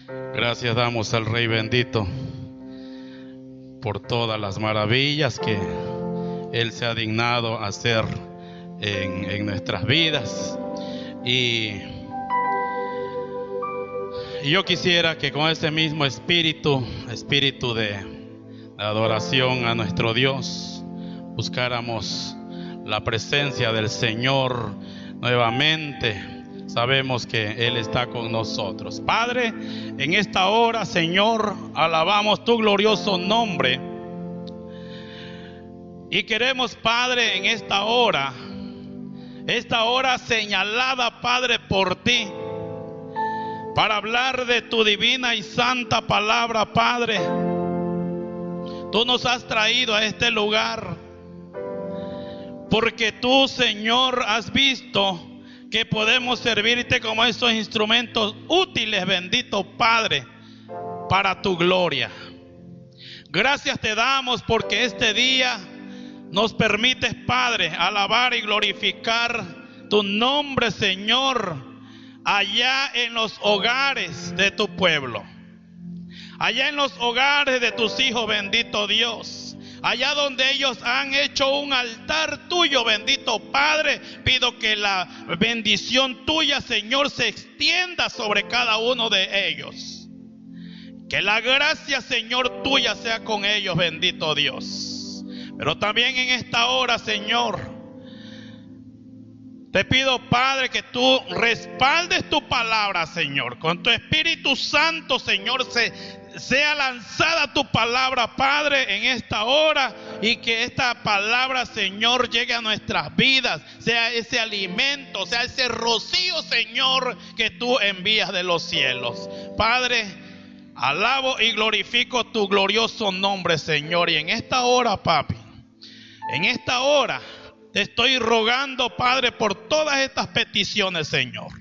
Gracias damos al Rey bendito por todas las maravillas que Él se ha dignado hacer en nuestras vidas. Y yo quisiera que con ese mismo espíritu de adoración a nuestro Dios, buscáramos la presencia del Señor nuevamente. Sabemos que Él está con nosotros. Padre, en esta hora, Señor, alabamos tu glorioso nombre. Y queremos, Padre, en esta hora señalada, Padre, por ti, para hablar de tu divina y santa palabra, Padre. Tú nos has traído a este lugar porque tú, Señor, has visto que podemos servirte como esos instrumentos útiles, bendito Padre, para tu gloria. Gracias te damos porque este día nos permites, Padre, alabar y glorificar tu nombre, Señor, allá en los hogares de tu pueblo, allá en los hogares de tus hijos, bendito Dios. Allá donde ellos han hecho un altar tuyo, bendito Padre, pido que la bendición tuya, Señor, se extienda sobre cada uno de ellos. Que la gracia, Señor, tuya sea con ellos, bendito Dios. Pero también en esta hora, Señor, te pido, Padre, que tú respaldes tu palabra, Señor. Con tu Espíritu Santo, Señor, sea lanzada tu palabra, Padre, en esta hora, y que esta palabra, Señor, llegue a nuestras vidas, sea ese alimento, sea ese rocío, Señor, que tú envías de los cielos. Padre, alabo y glorifico tu glorioso nombre, Señor. Y en esta hora, papi, en esta hora te estoy rogando, Padre, por todas estas peticiones, Señor.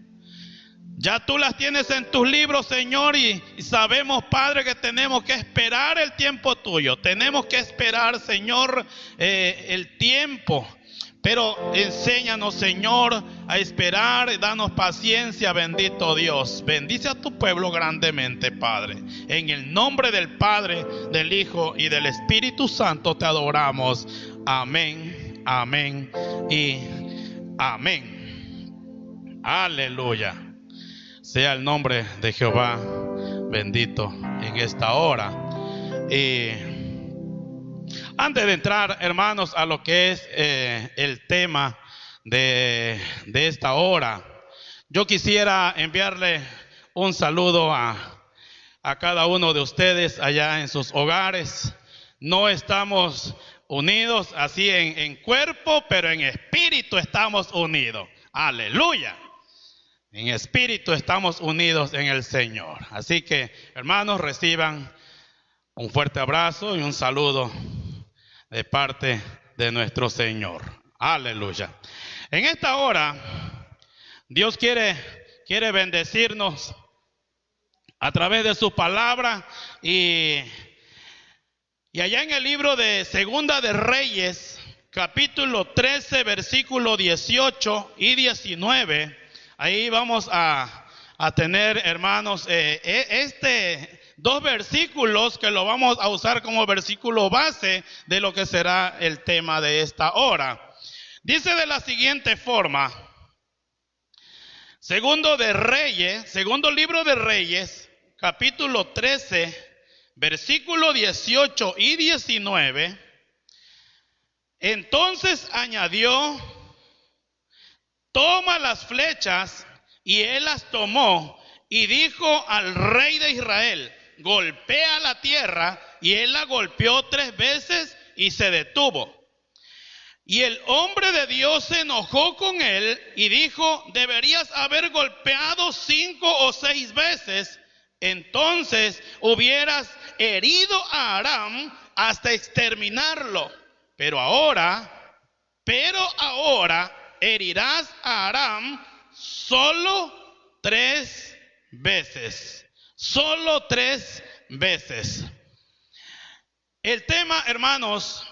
Ya tú las tienes en tus libros, Señor, y sabemos, Padre, que tenemos que esperar el tiempo tuyo. Tenemos que esperar, Señor, el tiempo. Pero enséñanos, Señor, a esperar, danos paciencia, bendito Dios. Bendice a tu pueblo grandemente, Padre. En el nombre del Padre, del Hijo y del Espíritu Santo te adoramos. Amén, amén y amén. Aleluya. Sea el nombre de Jehová bendito en esta hora. Y antes de entrar, hermanos, a lo que es el tema de esta hora, yo quisiera enviarle un saludo a cada uno de ustedes allá en sus hogares. No estamos unidos así en cuerpo, pero en espíritu estamos unidos. Aleluya. En espíritu estamos unidos en el Señor. Así que, hermanos, reciban un fuerte abrazo y un saludo de parte de nuestro Señor. Aleluya. En esta hora, Dios quiere bendecirnos a través de su palabra. Y allá en el libro de Segunda de Reyes, capítulo 13, versículo 18 y 19, ahí vamos a tener, hermanos, dos versículos que lo vamos a usar como versículo base de lo que será el tema de esta hora. Dice de la siguiente forma: segundo libro de Reyes, capítulo 13, versículo 18 y 19. Entonces añadió: toma las flechas, y él las tomó, y dijo al rey de Israel: golpea la tierra, y él la golpeó 3 veces y se detuvo. Y el hombre de Dios se enojó con él y dijo: deberías haber golpeado 5 o 6 veces, entonces hubieras herido a Aram hasta exterminarlo. Pero ahora herirás a Aram solo 3 veces. Solo 3 veces. El tema, hermanos,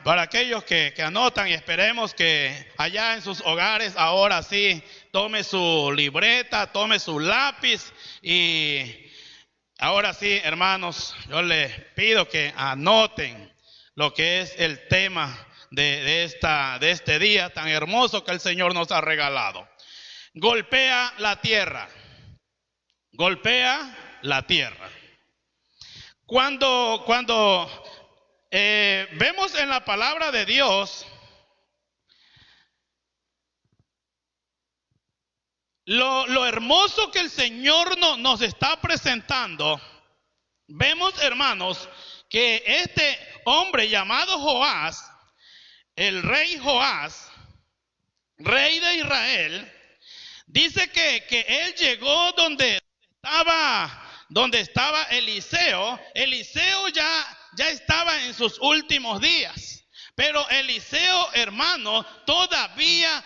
para aquellos que anotan, y esperemos que allá en sus hogares ahora sí tome su libreta, tome su lápiz y ahora sí, hermanos, yo les pido que anoten lo que es el tema de este día tan hermoso que el Señor nos ha regalado. Golpea la tierra. Golpea la tierra. Cuando vemos en la palabra de Dios lo hermoso que el Señor nos está presentando, vemos, hermanos, que este hombre llamado Joás, el rey Joás, rey de Israel, dice que él llegó donde estaba Eliseo. Eliseo ya estaba en sus últimos días. Pero Eliseo, hermano, todavía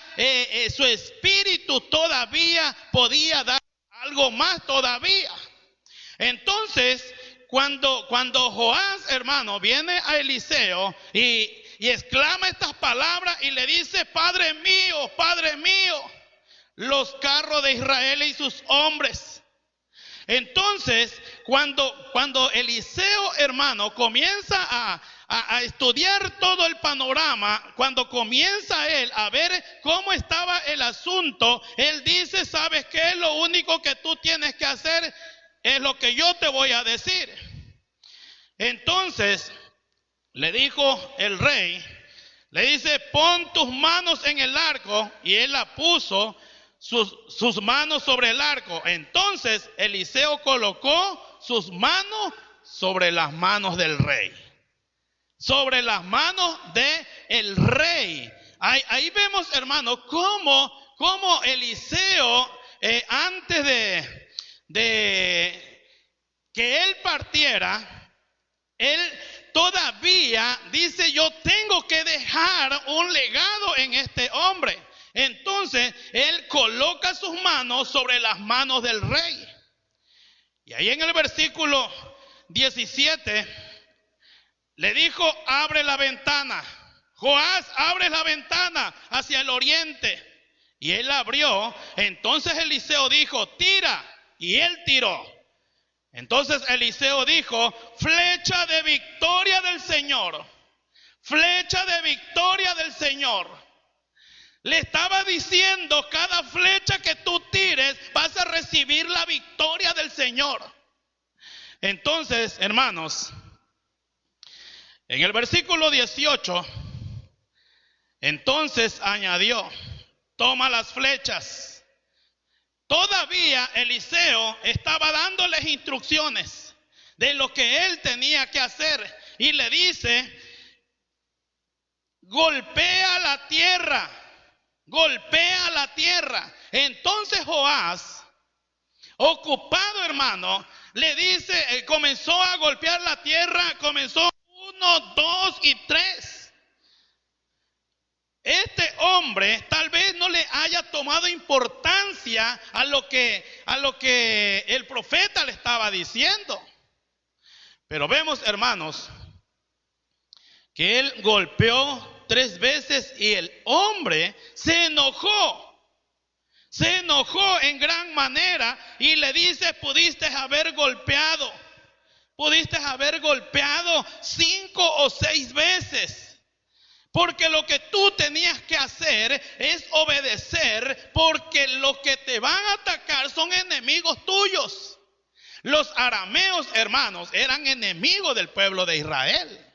su espíritu todavía podía dar algo más todavía. Entonces, cuando Joás, hermano, viene a Eliseo y exclama estas palabras y le dice: Padre mío, los carros de Israel y sus hombres. Entonces, cuando Eliseo, hermano, comienza a estudiar todo el panorama, cuando comienza él a ver cómo estaba el asunto, él dice: ¿sabes qué? Lo único que tú tienes que hacer es lo que yo te voy a decir. Entonces, le dijo el rey, le dice: pon tus manos en el arco, y él la puso sus manos sobre el arco. Entonces Eliseo colocó sus manos sobre las manos del rey. Sobre las manos del rey. Ahí vemos, hermano, cómo Eliseo, antes de que él partiera, él todavía dice: yo tengo que dejar un legado en este hombre. Entonces él coloca sus manos sobre las manos del rey. Y ahí en el versículo 17 le dijo: abre la ventana. Joás, abre la ventana hacia el oriente. Y él abrió. Entonces Eliseo dijo: tira. Y él tiró. Entonces Eliseo dijo: flecha de victoria del Señor. Flecha de victoria del Señor. Le estaba diciendo: cada flecha que tú tires vas a recibir la victoria del Señor. Entonces, hermanos, en el versículo 18, entonces añadió: toma las flechas. Todavía Eliseo estaba dándoles instrucciones de lo que él tenía que hacer. Y le dice: golpea la tierra. Golpea la tierra. Entonces Joás, ocupado, hermano, le dice, comenzó a golpear la tierra. Comenzó 1, 2 y 3. Este hombre tal vez no le haya tomado importancia a lo que el profeta le estaba diciendo. Pero vemos, hermanos, que él golpeó 3 veces y el hombre se enojó. Se enojó en gran manera y le dice: pudiste haber golpeado 5 o 6 veces. Porque lo que tú tenías que hacer es obedecer, porque los que te van a atacar son enemigos tuyos. Los arameos, hermanos, eran enemigos del pueblo de Israel.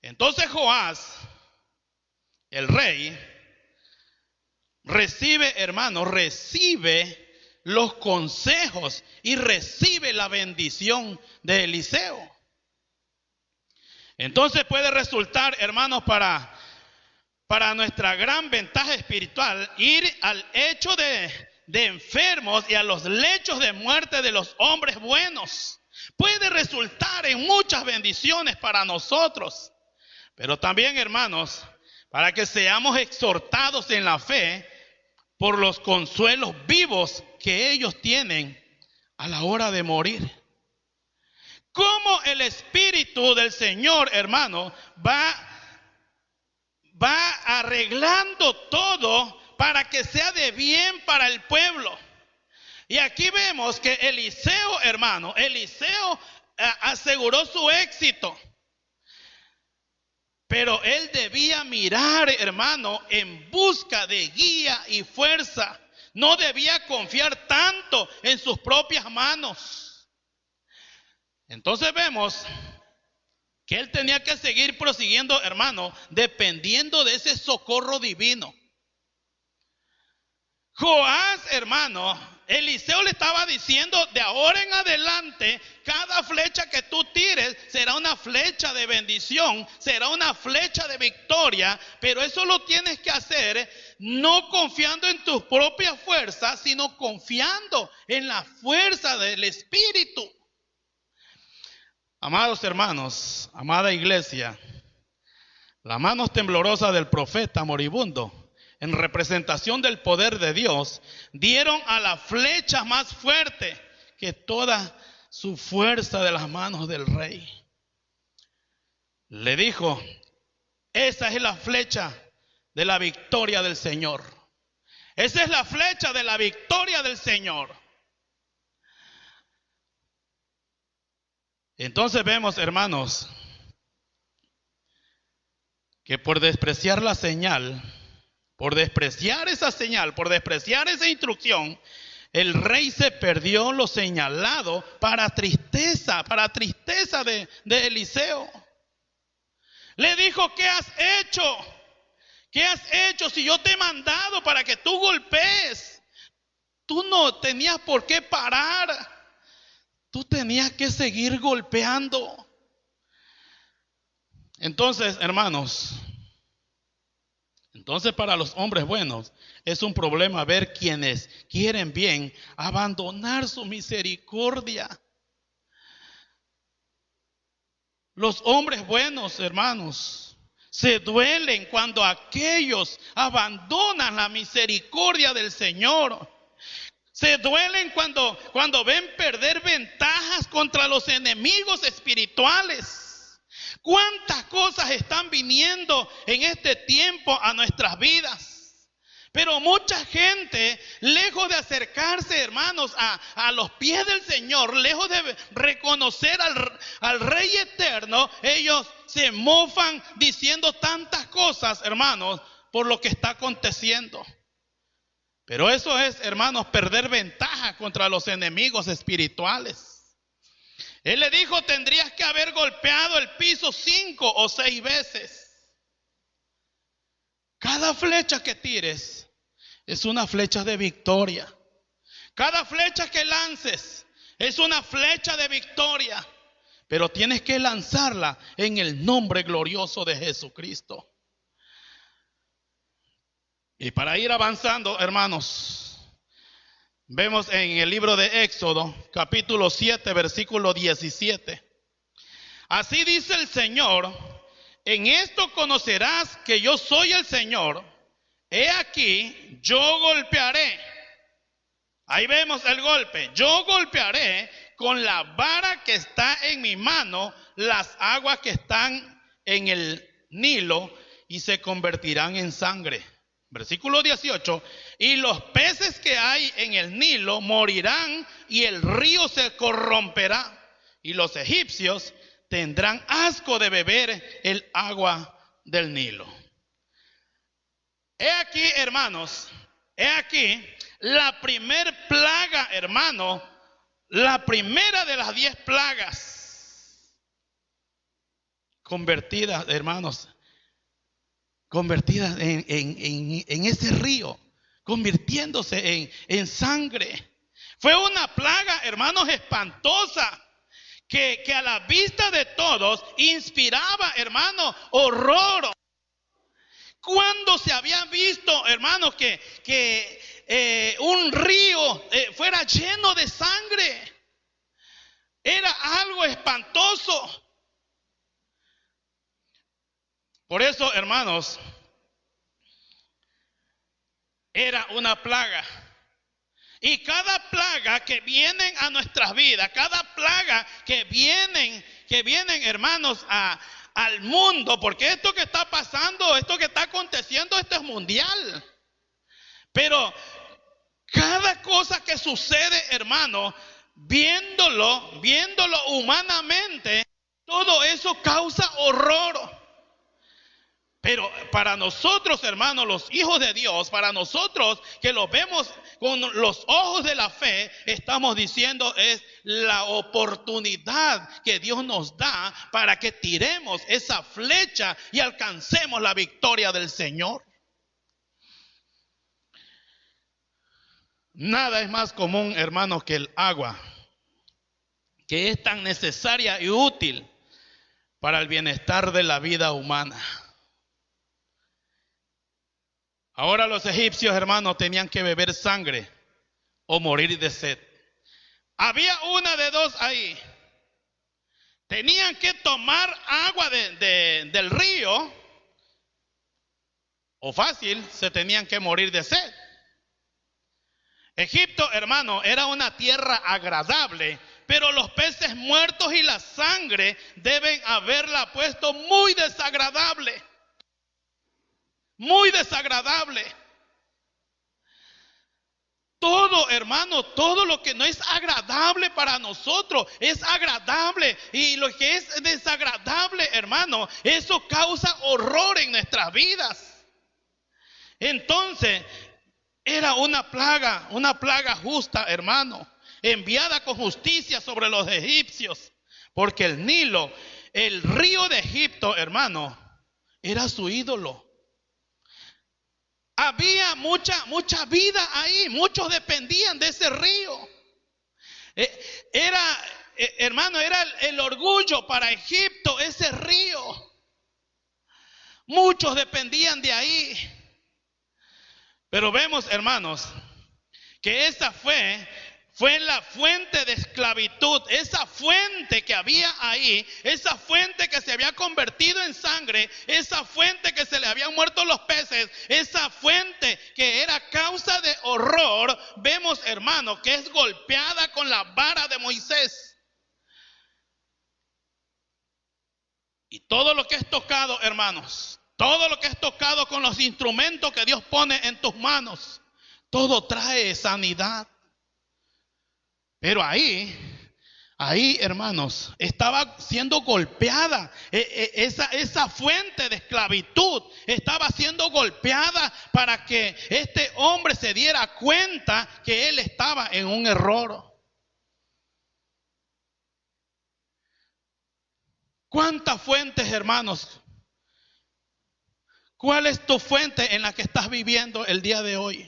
Entonces Joás, el rey, recibe los consejos y recibe la bendición de Eliseo. Entonces puede resultar, hermanos, para nuestra gran ventaja espiritual, ir al hecho de enfermos y a los lechos de muerte de los hombres buenos. Puede resultar en muchas bendiciones para nosotros. Pero también, hermanos, para que seamos exhortados en la fe por los consuelos vivos que ellos tienen a la hora de morir. Cómo el Espíritu del Señor, hermano, va arreglando todo para que sea de bien para el pueblo. Y aquí vemos que Eliseo, hermano, aseguró su éxito. Pero él debía mirar, hermano, en busca de guía y fuerza. No debía confiar tanto en sus propias manos. Entonces vemos que él tenía que seguir prosiguiendo, hermano, dependiendo de ese socorro divino. Joás, hermano, Eliseo le estaba diciendo, de ahora en adelante, cada flecha que tú tires será una flecha de bendición, será una flecha de victoria, pero eso lo tienes que hacer no confiando en tus propias fuerzas, sino confiando en la fuerza del Espíritu. Amados hermanos, amada iglesia, las manos temblorosas del profeta moribundo, en representación del poder de Dios, dieron a la flecha más fuerte que toda su fuerza de las manos del rey. Le dijo, esa es la flecha de la victoria del Señor. Esa es la flecha de la victoria del Señor. Entonces vemos, hermanos, que por despreciar la señal, por despreciar esa señal, por despreciar esa instrucción, el rey se perdió lo señalado para tristeza de Eliseo. Le dijo, ¿qué has hecho? ¿Qué has hecho si yo te he mandado para que tú golpees? Tú no tenías por qué parar. Tú tenías que seguir golpeando. Entonces, hermanos, para los hombres buenos es un problema ver quienes quieren bien abandonar su misericordia. Los hombres buenos, hermanos, se duelen cuando aquellos abandonan la misericordia del Señor. Se duelen cuando ven perder ventajas contra los enemigos espirituales. ¿Cuántas cosas están viniendo en este tiempo a nuestras vidas? Pero mucha gente, lejos de acercarse, hermanos, a los pies del Señor, lejos de reconocer al Rey eterno, ellos se mofan diciendo tantas cosas, hermanos, por lo que está aconteciendo. Pero eso es, hermanos, perder ventaja contra los enemigos espirituales. Él le dijo, tendrías que haber golpeado el piso 5 o 6 veces. Cada flecha que tires es una flecha de victoria. Cada flecha que lances es una flecha de victoria. Pero tienes que lanzarla en el nombre glorioso de Jesucristo. Y para ir avanzando, hermanos, vemos en el libro de Éxodo, capítulo 7, versículo 17. Así dice el Señor, en esto conocerás que yo soy el Señor. He aquí, yo golpearé. Ahí vemos el golpe. Yo golpearé con la vara que está en mi mano las aguas que están en el Nilo y se convertirán en sangre. Versículo 18, y los peces que hay en el Nilo morirán y el río se corromperá y los egipcios tendrán asco de beber el agua del Nilo. He aquí, hermanos, he aquí la primer plaga, hermano, la primera de las 10 plagas convertidas, hermanos, convertidas en ese río, convirtiéndose en sangre. Fue una plaga, hermanos, espantosa, que a la vista de todos inspiraba, hermanos, horror. ¿Cuándo se había visto, hermanos, que un río fuera lleno de sangre? Era algo espantoso. Por eso, hermanos, era una plaga. Y cada plaga que vienen a nuestras vidas, cada plaga que vienen, hermanos, al mundo, porque esto que está pasando, esto que está aconteciendo, esto es mundial. Pero cada cosa que sucede, hermano, viéndolo humanamente, todo eso causa horror. Pero para nosotros, hermanos, los hijos de Dios, para nosotros que lo vemos con los ojos de la fe, estamos diciendo es la oportunidad que Dios nos da para que tiremos esa flecha y alcancemos la victoria del Señor. Nada es más común, hermanos, que el agua, que es tan necesaria y útil para el bienestar de la vida humana. Ahora los egipcios, hermanos, tenían que beber sangre o morir de sed. Había una de dos ahí. Tenían que tomar agua del río, o fácil, se tenían que morir de sed. Egipto, hermano, era una tierra agradable, pero los peces muertos y la sangre deben haberla puesto muy desagradable. Muy desagradable. Todo, hermano, todo lo que no es agradable para nosotros es agradable. Y lo que es desagradable, hermano, eso causa horror en nuestras vidas. Entonces, era una plaga justa, hermano, enviada con justicia sobre los egipcios. Porque el Nilo, el río de Egipto, hermano, era su ídolo. Había mucha vida ahí, muchos dependían de ese río. Hermano, era el orgullo para Egipto, ese río. Muchos dependían de ahí. Pero vemos, hermanos, que esa fue la fuente de esclavitud, esa fuente que había ahí, esa fuente que se había convertido en sangre, esa fuente que se le habían muerto los peces, esa fuente que era causa de horror, vemos, hermanos, que es golpeada con la vara de Moisés. Y todo lo que es tocado, hermanos, todo lo que es tocado con los instrumentos que Dios pone en tus manos, todo trae sanidad. Pero ahí, hermanos, estaba siendo golpeada. Esa fuente de esclavitud estaba siendo golpeada para que este hombre se diera cuenta que él estaba en un error. ¿Cuántas fuentes, hermanos? ¿Cuál es tu fuente en la que estás viviendo el día de hoy?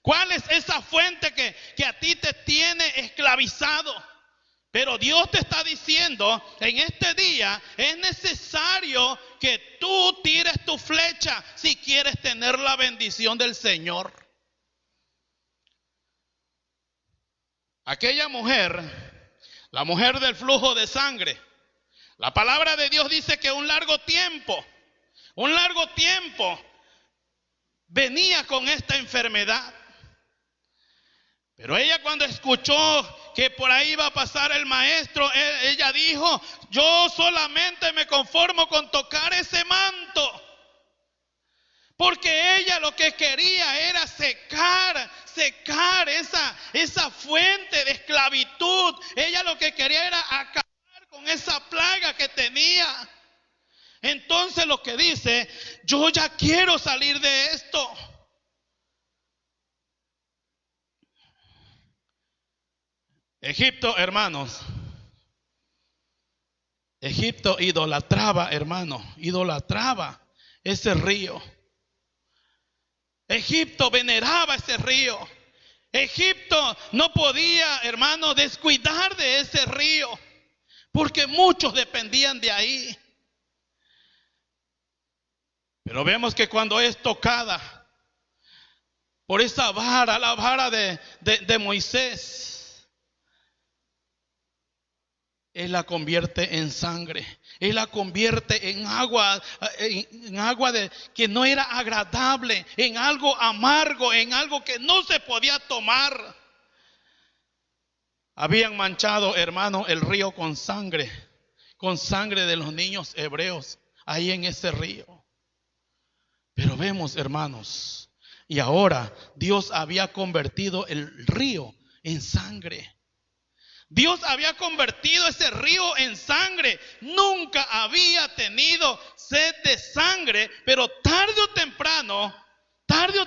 ¿Cuál es esa fuente que a ti te tiene esclavizado? Pero Dios te está diciendo, en este día es necesario que tú tires tu flecha si quieres tener la bendición del Señor. Aquella mujer, la mujer del flujo de sangre, la palabra de Dios dice que un largo tiempo venía con esta enfermedad. Pero ella, cuando escuchó que por ahí iba a pasar el maestro, ella dijo: yo solamente me conformo con tocar ese manto. Porque ella lo que quería era secar esa fuente de esclavitud. Ella lo que quería era acabar con esa plaga que tenía. Entonces lo que dice: yo ya quiero salir de esto. Egipto, hermanos, Egipto idolatraba, hermano, idolatraba ese río. Egipto veneraba ese río. Egipto no podía, hermano, descuidar de ese río, porque muchos dependían de ahí. Pero vemos que cuando es tocada por esa vara, la vara de Moisés, Él la convierte en sangre. Él la convierte en agua que no era agradable, en algo amargo, en algo que no se podía tomar. Habían manchado, hermano, el río con sangre de los niños hebreos ahí en ese río. Pero vemos, hermanos, Y ahora Dios había convertido el río en sangre. Dios había convertido ese río en sangre. Nunca había tenido sed de sangre, pero tarde o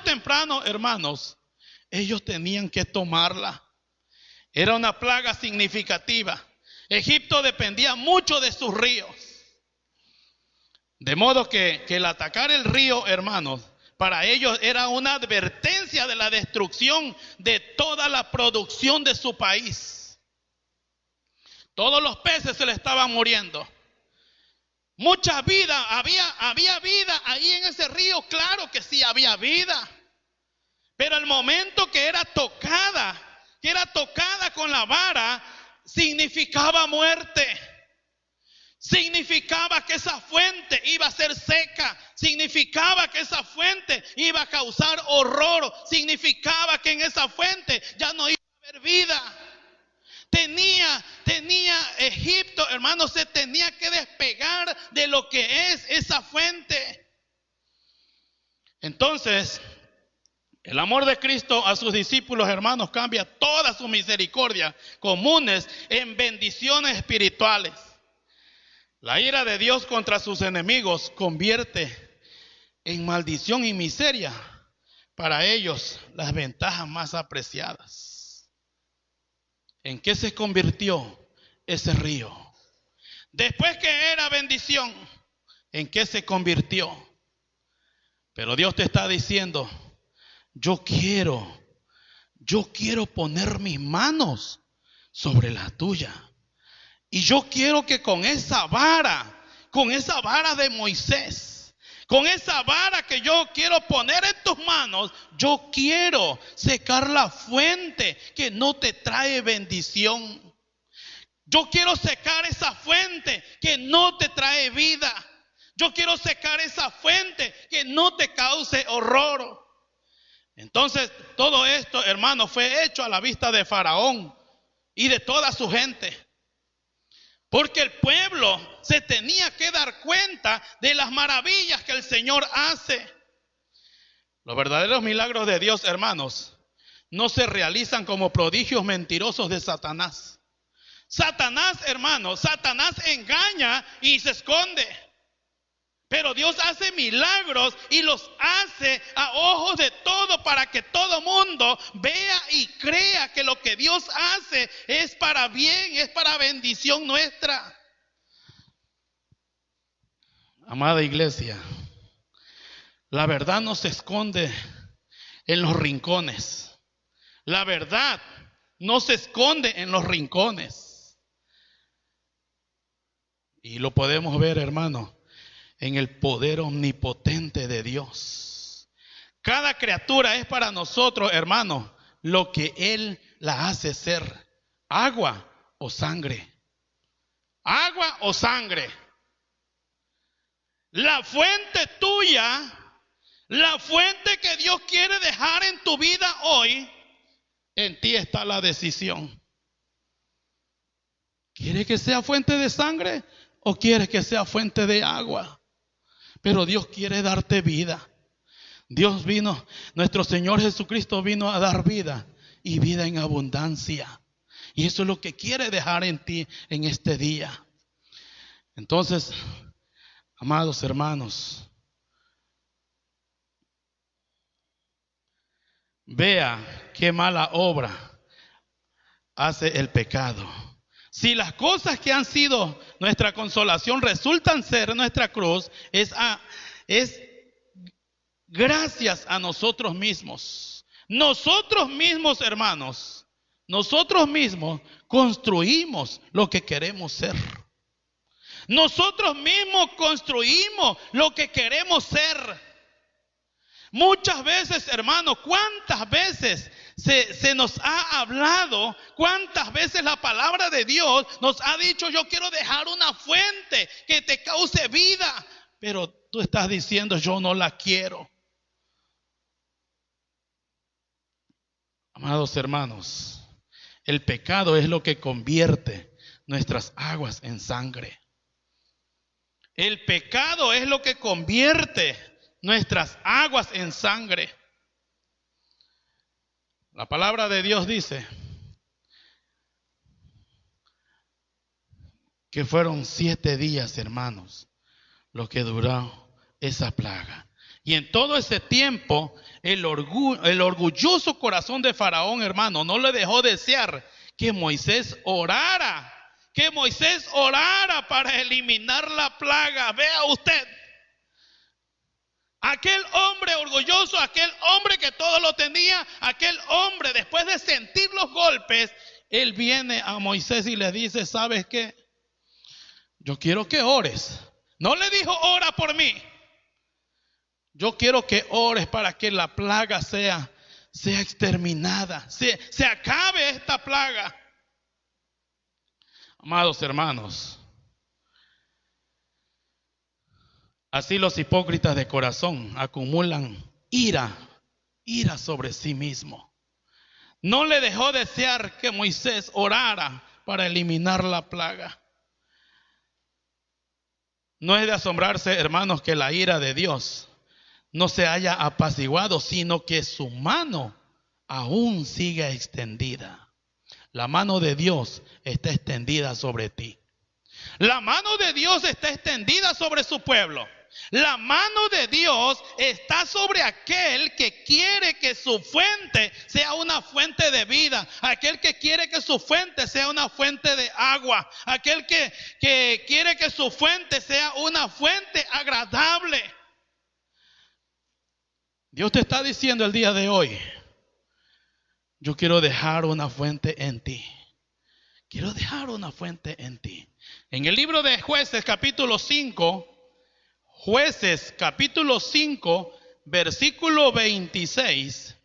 temprano, hermanos, ellos tenían que tomarla. Era una plaga significativa. Egipto dependía mucho de sus ríos. De modo que el atacar el río, hermanos, para ellos era una advertencia de la destrucción de toda la producción de su país. Todos los peces se le estaban muriendo. Mucha vida, había vida ahí en ese río, claro que sí había vida. Pero el momento que era tocada con la vara, significaba muerte. Significaba que esa fuente iba a ser seca. Significaba que esa fuente iba a causar horror. Significaba que en esa fuente ya no iba a haber vida. Tenía Egipto, hermanos, se tenía que despegar de lo que es esa fuente. Entonces, el amor de Cristo a sus discípulos, hermanos, cambia todas sus misericordias comunes en bendiciones espirituales. La ira de Dios contra sus enemigos convierte en maldición y miseria para ellos las ventajas más apreciadas. ¿En qué se convirtió ese río? Después que era bendición, ¿en qué se convirtió? Pero Dios te está diciendo, yo quiero poner mis manos sobre la tuya. Y yo quiero que con esa vara de Moisés, con esa vara que yo quiero poner en tus manos, yo quiero secar la fuente que no te trae bendición. Yo quiero secar esa fuente que no te trae vida. Yo quiero secar esa fuente que no te cause horror. Entonces, todo esto, hermano, fue hecho a la vista de Faraón y de toda su gente. Porque el pueblo se tenía que dar cuenta de las maravillas que el Señor hace. Los verdaderos milagros de Dios, hermanos, no se realizan como prodigios mentirosos de Satanás. Satanás, hermanos, Satanás engaña y se esconde. Pero Dios hace milagros y los hace a ojos de todo para que todo mundo vea y crea que lo que Dios hace es para bien, es para bendición nuestra. Amada iglesia, la verdad no se esconde en los rincones. La verdad no se esconde en los rincones. Y lo podemos ver, hermano, en el poder omnipotente de Dios. Cada criatura es para nosotros, hermanos, lo que Él la hace ser. Agua o sangre. Agua o sangre. La fuente tuya, la fuente que Dios quiere dejar en tu vida hoy, en ti está la decisión. ¿Quieres que sea fuente de sangre o quieres que sea fuente de agua? Pero Dios quiere darte vida. Dios vino, nuestro Señor Jesucristo vino a dar vida y vida en abundancia. Y eso es lo que quiere dejar en ti en este día. Entonces, amados hermanos, vea qué mala obra hace el pecado. Si las cosas que han sido nuestra consolación resultan ser nuestra cruz, es gracias a nosotros mismos. Nosotros mismos, hermanos, nosotros mismos construimos lo que queremos ser. Nosotros mismos construimos lo que queremos ser. Muchas veces, hermanos, ¿cuántas veces se nos ha hablado? ¿Cuántas veces la palabra de Dios nos ha dicho, yo quiero dejar una fuente que te cause vida? Pero tú estás diciendo, yo no la quiero. Amados hermanos, el pecado es lo que convierte nuestras aguas en sangre. El pecado es lo que convierte nuestras aguas en sangre. La palabra de Dios dice que fueron 7 días, hermanos, lo que duró esa plaga. Y en todo ese tiempo, el orgulloso corazón de Faraón, hermano, no le dejó desear que Moisés orara. Que Moisés orara para eliminar la plaga. Vea usted. Aquel hombre orgulloso, aquel hombre que todo lo tenía, aquel hombre, después de sentir los golpes, él viene a Moisés y le dice, ¿sabes qué? Yo quiero que ores. No le dijo, ora por mí. Yo quiero que ores para que la plaga sea exterminada, se acabe esta plaga. Amados hermanos, así los hipócritas de corazón acumulan ira sobre sí mismo. No le dejó desear que Moisés orara para eliminar la plaga. No es de asombrarse, hermanos, que la ira de Dios no se haya apaciguado, sino que su mano aún sigue extendida. La mano de Dios está extendida sobre ti. La mano de Dios está extendida sobre su pueblo. La mano de Dios está sobre aquel que quiere que su fuente sea una fuente de vida, aquel que quiere que su fuente sea una fuente de agua, aquel que quiere que su fuente sea una fuente agradable. Dios te está diciendo el día de hoy, yo quiero dejar una fuente en ti. Quiero dejar una fuente en ti. En el libro de Jueces capítulo 5, versículo 26.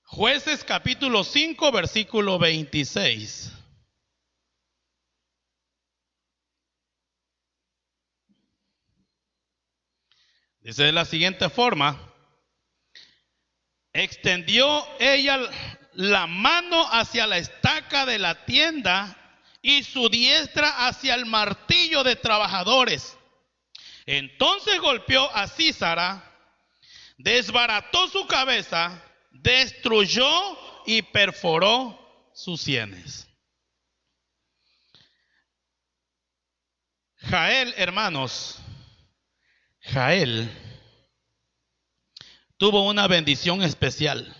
Jueces capítulo 5, versículo 26. Dice de la siguiente forma: extendió ella la mano hacia la estaca de la tienda y su diestra hacia el martillo de trabajadores. Entonces golpeó a Sísara, desbarató su cabeza, destruyó y perforó sus sienes. Jael, hermanos, Jael tuvo una bendición especial.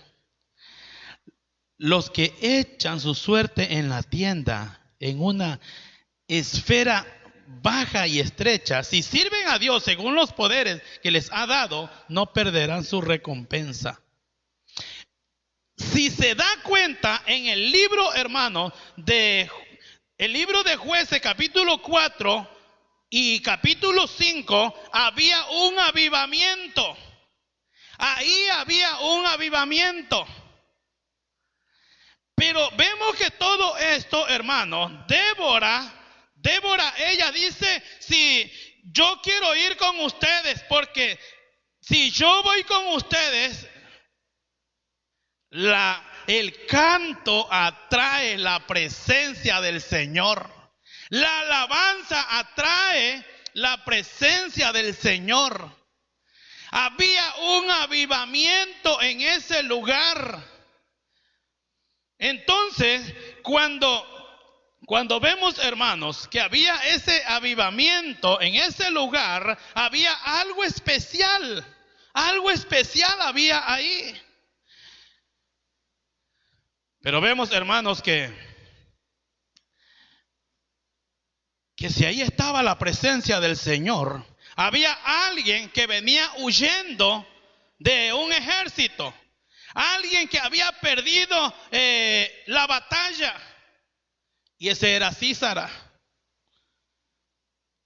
Los que echan su suerte en la tienda, en una esfera baja y estrecha, si sirven a Dios según los poderes que les ha dado, no perderán su recompensa. Si se da cuenta en el libro, hermano, el libro de Jueces capítulo 4 y capítulo 5, había un avivamiento. Ahí había un avivamiento. Pero vemos que todo esto, hermano, Débora, ella dice, si yo quiero ir con ustedes, porque si yo voy con ustedes, el canto atrae la presencia del Señor. La alabanza atrae la presencia del Señor. Había un avivamiento en ese lugar. Entonces, cuando vemos, hermanos, que había ese avivamiento en ese lugar, había algo especial había ahí. Pero vemos, hermanos, que si ahí estaba la presencia del Señor, había alguien que venía huyendo de un ejército. Alguien que había perdido la batalla. Y ese era Sísara.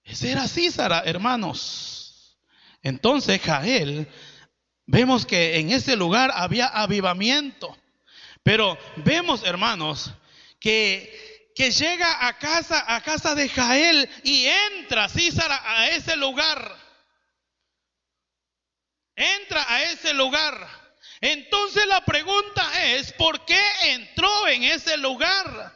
Ese era Sísara, hermanos. Entonces Jael, vemos que en ese lugar había avivamiento. Pero vemos, hermanos, que llega a casa de Jael y entra Sísara a ese lugar. Entra a ese lugar. Entonces la pregunta es, ¿por qué entró en ese lugar?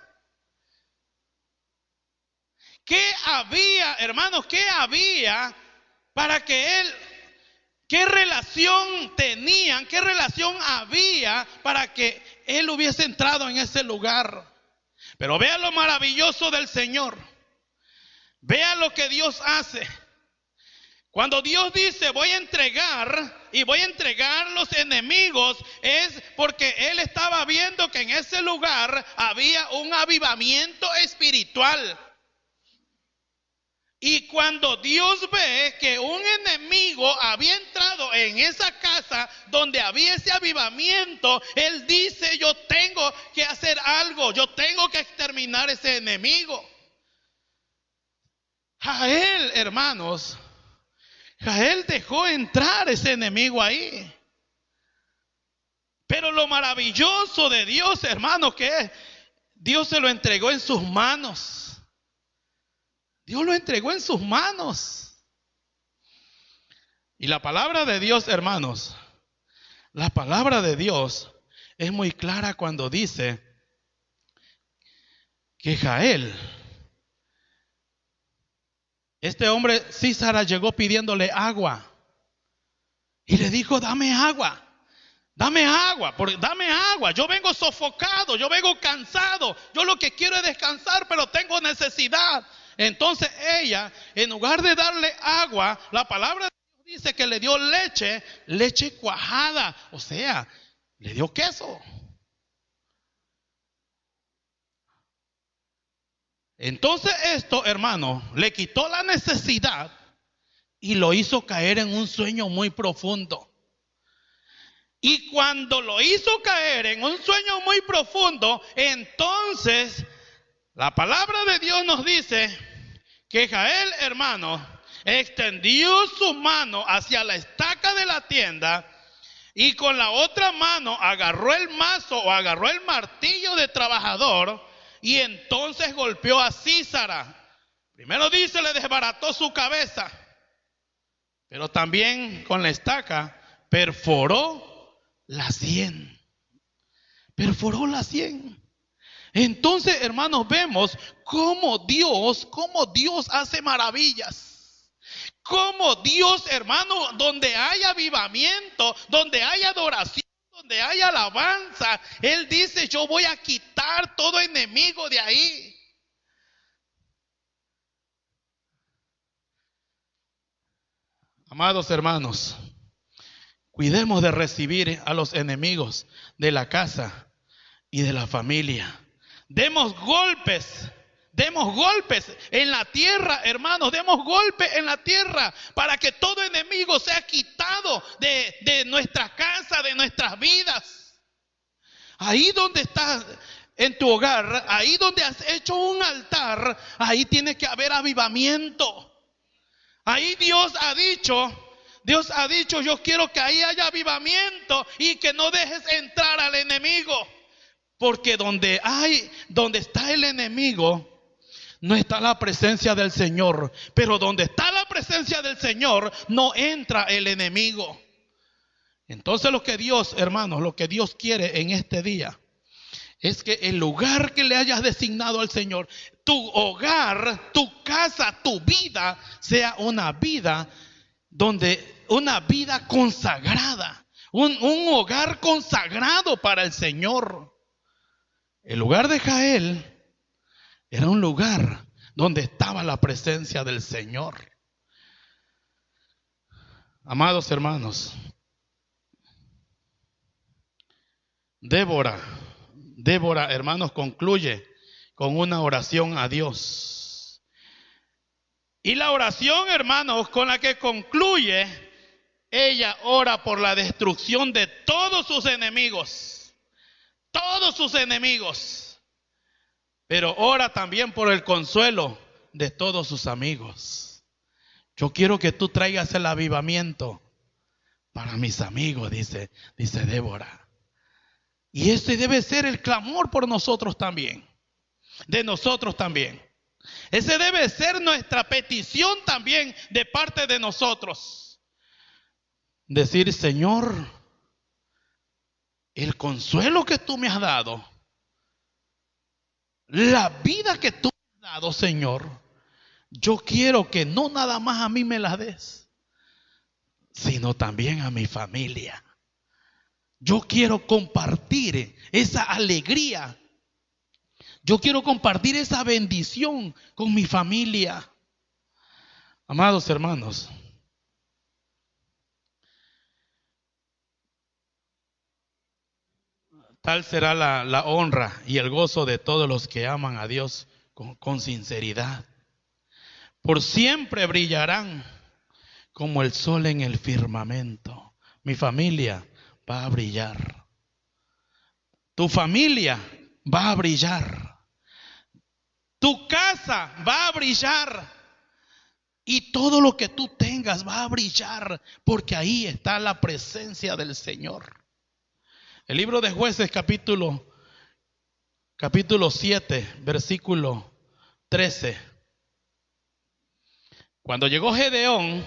¿Qué había, hermanos? ¿Qué había para que él ¿Qué relación tenían? ¿Qué relación había para que él hubiese entrado en ese lugar? Pero vea lo maravilloso del Señor. Vea lo que Dios hace. Cuando Dios dice voy a entregar y voy a entregar los enemigos, es porque Él estaba viendo que en ese lugar había un avivamiento espiritual. Y cuando Dios ve que un enemigo había entrado en esa casa donde había ese avivamiento, Él dice, yo tengo que hacer algo, yo tengo que exterminar ese enemigo. Jael, hermanos, Jael dejó entrar ese enemigo ahí. Pero lo maravilloso de Dios, hermanos, que es, Dios se lo entregó en sus manos. Dios lo entregó en sus manos. Y la palabra de Dios, hermanos, la palabra de Dios es muy clara cuando dice que Jael, este hombre Sísara, llegó pidiéndole agua y le dijo, dame agua. Dame agua, dame agua. Yo vengo sofocado, yo vengo cansado. Yo lo que quiero es descansar, pero tengo necesidad. Entonces ella, en lugar de darle agua, la palabra de Dios dice que le dio leche, leche cuajada. O sea, le dio queso. Entonces esto, hermano, le quitó la necesidad y lo hizo caer en un sueño muy profundo. Y cuando lo hizo caer en un sueño muy profundo, entonces la palabra de Dios nos dice que Jael, hermano, extendió su mano hacia la estaca de la tienda y con la otra mano agarró el mazo o agarró el martillo de trabajador y entonces golpeó a Sísara. Primero dice, le desbarató su cabeza, pero también con la estaca perforó la sien. Perforó la sien. Entonces, hermanos, vemos cómo Dios hace maravillas. Cómo Dios, hermano, donde hay avivamiento, donde hay adoración, donde hay alabanza, Él dice, yo voy a quitar todo enemigo de ahí. Amados hermanos, cuidemos de recibir a los enemigos de la casa y de la familia. Demos golpes en la tierra, hermanos, demos golpes en la tierra para que todo enemigo sea quitado de nuestra casa, de nuestras vidas. Ahí donde estás en tu hogar, ahí donde has hecho un altar, ahí tiene que haber avivamiento. Ahí Dios ha dicho, yo quiero que ahí haya avivamiento y que no dejes entrar al enemigo. Porque donde está el enemigo, no está la presencia del Señor. Pero donde está la presencia del Señor, no entra el enemigo. Entonces lo que Dios, hermanos, lo que Dios quiere en este día es que el lugar que le hayas designado al Señor, tu hogar, tu casa, tu vida, sea una vida consagrada, un hogar consagrado para el Señor. El lugar de Jael era un lugar donde estaba la presencia del Señor. Amados hermanos, Débora, hermanos, concluye con una oración a Dios. Y la oración, hermanos, con la que concluye, ella ora por la destrucción de todos sus enemigos. Todos sus enemigos. Pero ora también por el consuelo de todos sus amigos. Yo quiero que tú traigas el avivamiento para mis amigos, dice Débora. Y ese debe ser el clamor por nosotros también. De nosotros también. Ese debe ser nuestra petición también de parte de nosotros. Decir, Señor, el consuelo que tú me has dado, la vida que tú me has dado, Señor, yo quiero que no nada más a mí me la des. sino también a mi familia. Yo quiero compartir esa alegría. Yo quiero compartir esa bendición con mi familia. Amados hermanos, tal será la honra y el gozo de todos los que aman a Dios con sinceridad. Por siempre brillarán como el sol en el firmamento. Mi familia va a brillar. Tu familia va a brillar. Tu casa va a brillar. Y todo lo que tú tengas va a brillar, porque ahí está la presencia del Señor. El libro de Jueces capítulo 7, versículo 13. Cuando llegó Gedeón,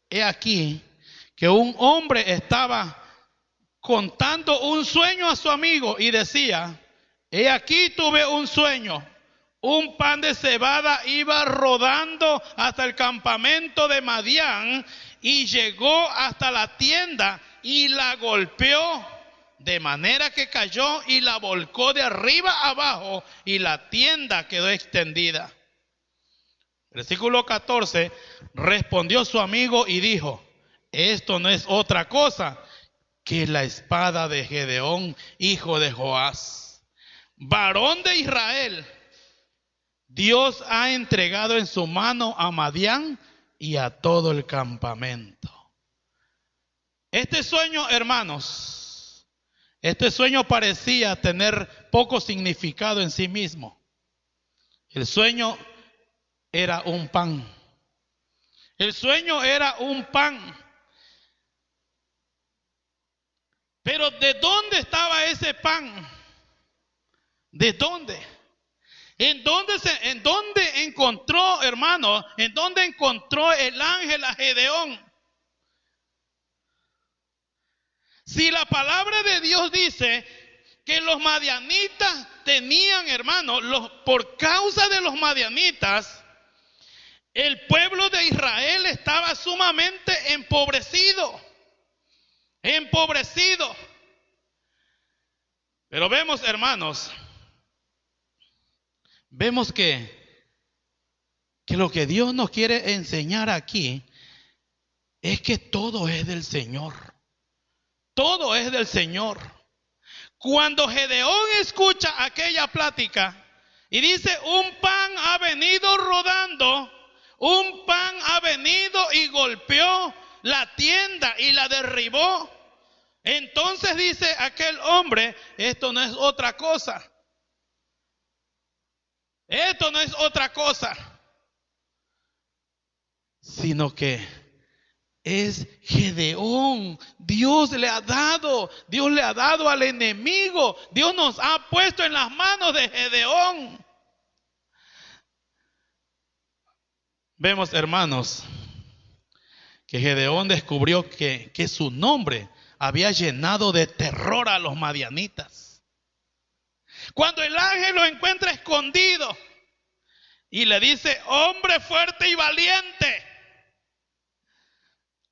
he aquí que un hombre estaba contando un sueño a su amigo y decía: he aquí tuve un sueño. Un pan de cebada iba rodando hasta el campamento de Madián y llegó hasta la tienda y la golpeó, de manera que cayó y la volcó de arriba abajo y la tienda quedó extendida. Versículo 14, respondió su amigo y dijo: esto no es otra cosa que la espada de Gedeón, hijo de Joás, varón de Israel. Dios ha entregado en su mano a Madián y a todo el campamento. Este sueño, hermanos, este sueño parecía tener poco significado en sí mismo. El sueño era un pan. El sueño era un pan. Pero ¿de dónde estaba ese pan? ¿De dónde? ¿En dónde encontró, hermano? ¿En dónde encontró el ángel a Gedeón? Si la palabra de Dios dice que los madianitas tenían, hermano, por causa de los madianitas, el pueblo de Israel estaba sumamente empobrecido. Empobrecido. Pero vemos, hermanos, vemos que lo que Dios nos quiere enseñar aquí es que todo es del Señor. Todo es del Señor. Cuando Gedeón escucha aquella plática y dice: un pan ha venido rodando, un pan ha venido y golpeó la tienda y la derribó. Entonces dice aquel hombre: esto no es otra cosa. Esto no es otra cosa, sino que es Gedeón. Dios le ha dado al enemigo. Dios nos ha puesto en las manos de Gedeón. Vemos, hermanos, que Gedeón descubrió que su nombre había llenado de terror a los madianitas. Cuando el ángel lo encuentra escondido y le dice: hombre fuerte y valiente.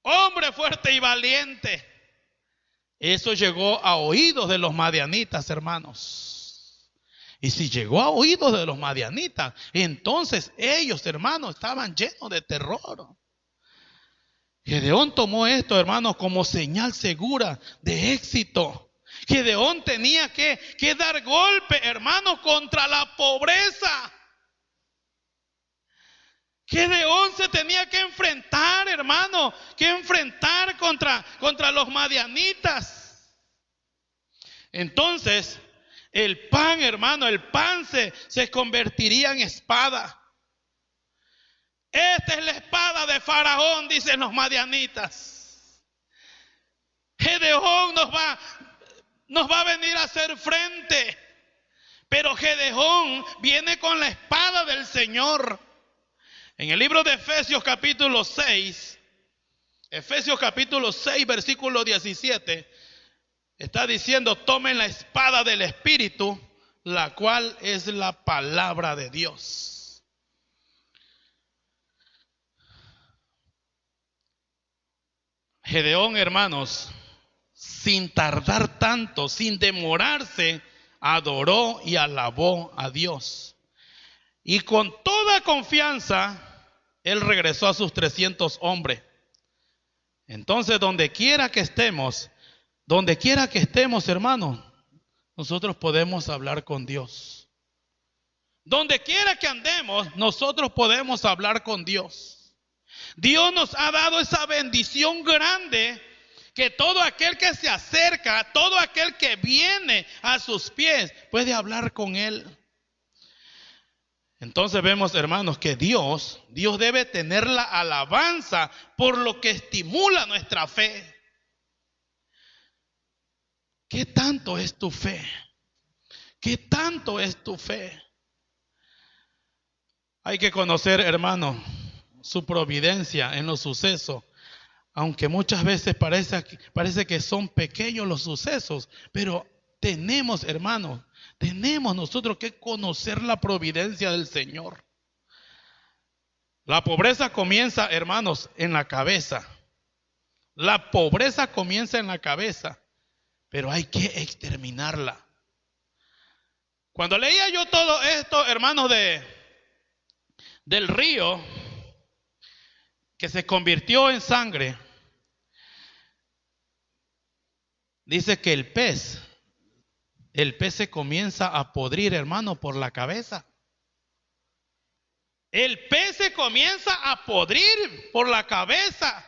Hombre fuerte y valiente. Eso llegó a oídos de los madianitas, hermanos. Y si llegó a oídos de los madianitas, entonces ellos, hermanos, estaban llenos de terror. Gedeón tomó esto, hermanos, como señal segura de éxito. Gedeón tenía que dar golpe, hermanos, contra la pobreza. Gedeón se tenía que enfrentar, hermano, contra los madianitas. Entonces, el pan, hermano, el pan se convertiría en espada. Esta es la espada de Faraón, dicen los madianitas. Gedeón nos va a venir a hacer frente. Pero Gedeón viene con la espada del Señor. En el libro de Efesios capítulo 6, versículo 17, está diciendo: tomen la espada del Espíritu, la cual es la palabra de Dios. Gedeón, hermanos, sin tardar tanto, sin demorarse, adoró y alabó a Dios. Y con toda confianza, él regresó a sus 300 hombres. Entonces, donde quiera que estemos, hermanos, nosotros podemos hablar con Dios. Donde quiera que andemos, nosotros podemos hablar con Dios. Dios nos ha dado esa bendición grande que todo aquel que se acerca, todo aquel que viene a sus pies, puede hablar con Él. Entonces vemos, hermanos, que Dios debe tener la alabanza por lo que estimula nuestra fe. ¿Qué tanto es tu fe? ¿Qué tanto es tu fe? Hay que conocer, hermano, su providencia en los sucesos. Aunque muchas veces parece que son pequeños los sucesos, pero tenemos, hermanos, tenemos nosotros que conocer la providencia del Señor. La pobreza comienza, hermanos, en la cabeza. La pobreza comienza en la cabeza, pero hay que exterminarla. Cuando leía yo todo esto, hermanos, del río que se convirtió en sangre, dice que el pez se comienza a podrir, hermano, por la cabeza. El pez se comienza a podrir por la cabeza.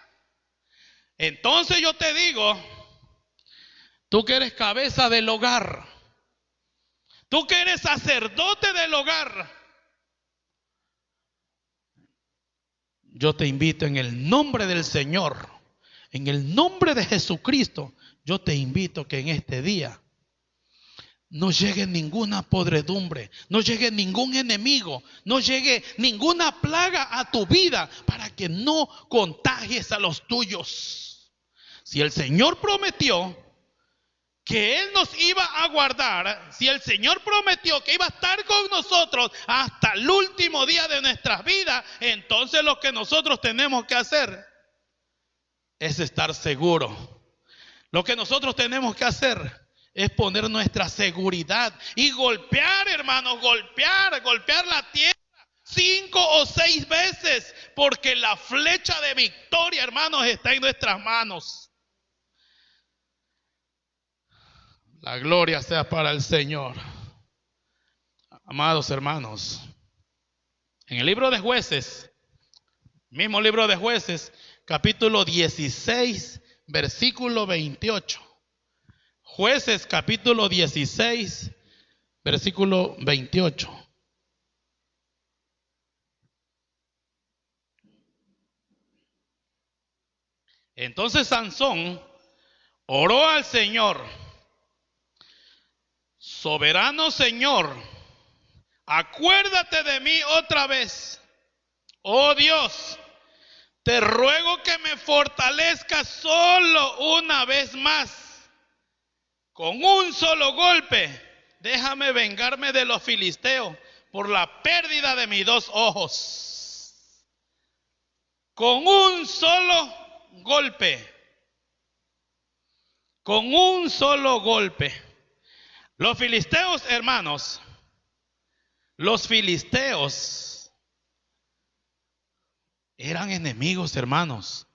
Entonces yo te digo, tú que eres cabeza del hogar, tú que eres sacerdote del hogar, yo te invito en el nombre del Señor, en el nombre de Jesucristo, yo te invito que en este día no llegue ninguna podredumbre, no llegue ningún enemigo, no llegue ninguna plaga a tu vida para que no contagies a los tuyos. Si el Señor prometió que Él nos iba a guardar, si el Señor prometió que iba a estar con nosotros hasta el último día de nuestras vidas, entonces lo que nosotros tenemos que hacer es estar seguros. Lo que nosotros tenemos que hacer es poner nuestra seguridad y golpear, hermanos, golpear la tierra 5 o 6 veces, porque la flecha de victoria, hermanos, está en nuestras manos. La gloria sea para el Señor. Amados hermanos, en el libro de Jueces, mismo libro de Jueces, capítulo 16, versículo 28. Jueces capítulo 16, versículo 28. Entonces Sansón oró al Señor: soberano Señor, acuérdate de mí otra vez. Oh Dios, te ruego que me fortalezcas solo una vez más. Con un solo golpe, déjame vengarme de los filisteos por la pérdida de mis 2 ojos. Con un solo golpe. Con un solo golpe. Los filisteos, hermanos, los filisteos eran enemigos, hermanos,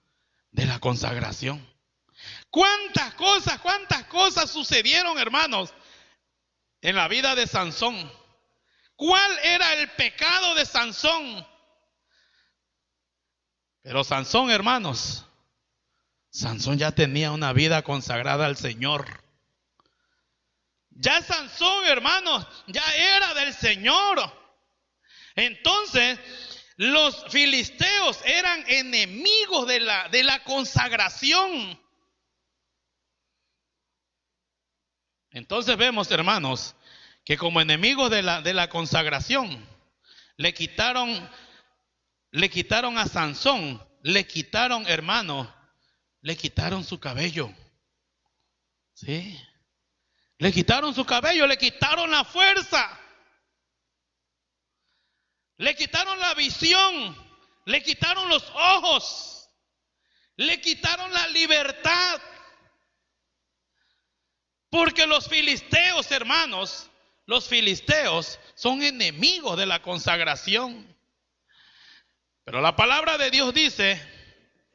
de la consagración. ¿Cuántas cosas sucedieron, hermanos, en la vida de Sansón? ¿Cuál era el pecado de Sansón? Pero Sansón, hermanos, Sansón ya tenía una vida consagrada al Señor. Ya Sansón, hermanos, ya era del Señor. Entonces, los filisteos eran enemigos de la consagración. Entonces vemos, hermanos, que como enemigos de la consagración, le quitaron a Sansón, hermanos, le quitaron su cabello. ¿Sí? Le quitaron su cabello, le quitaron la fuerza, le quitaron la visión, le quitaron los ojos. Le quitaron la libertad. Porque los filisteos, hermanos, los filisteos son enemigos de la consagración. Pero la palabra de Dios dice,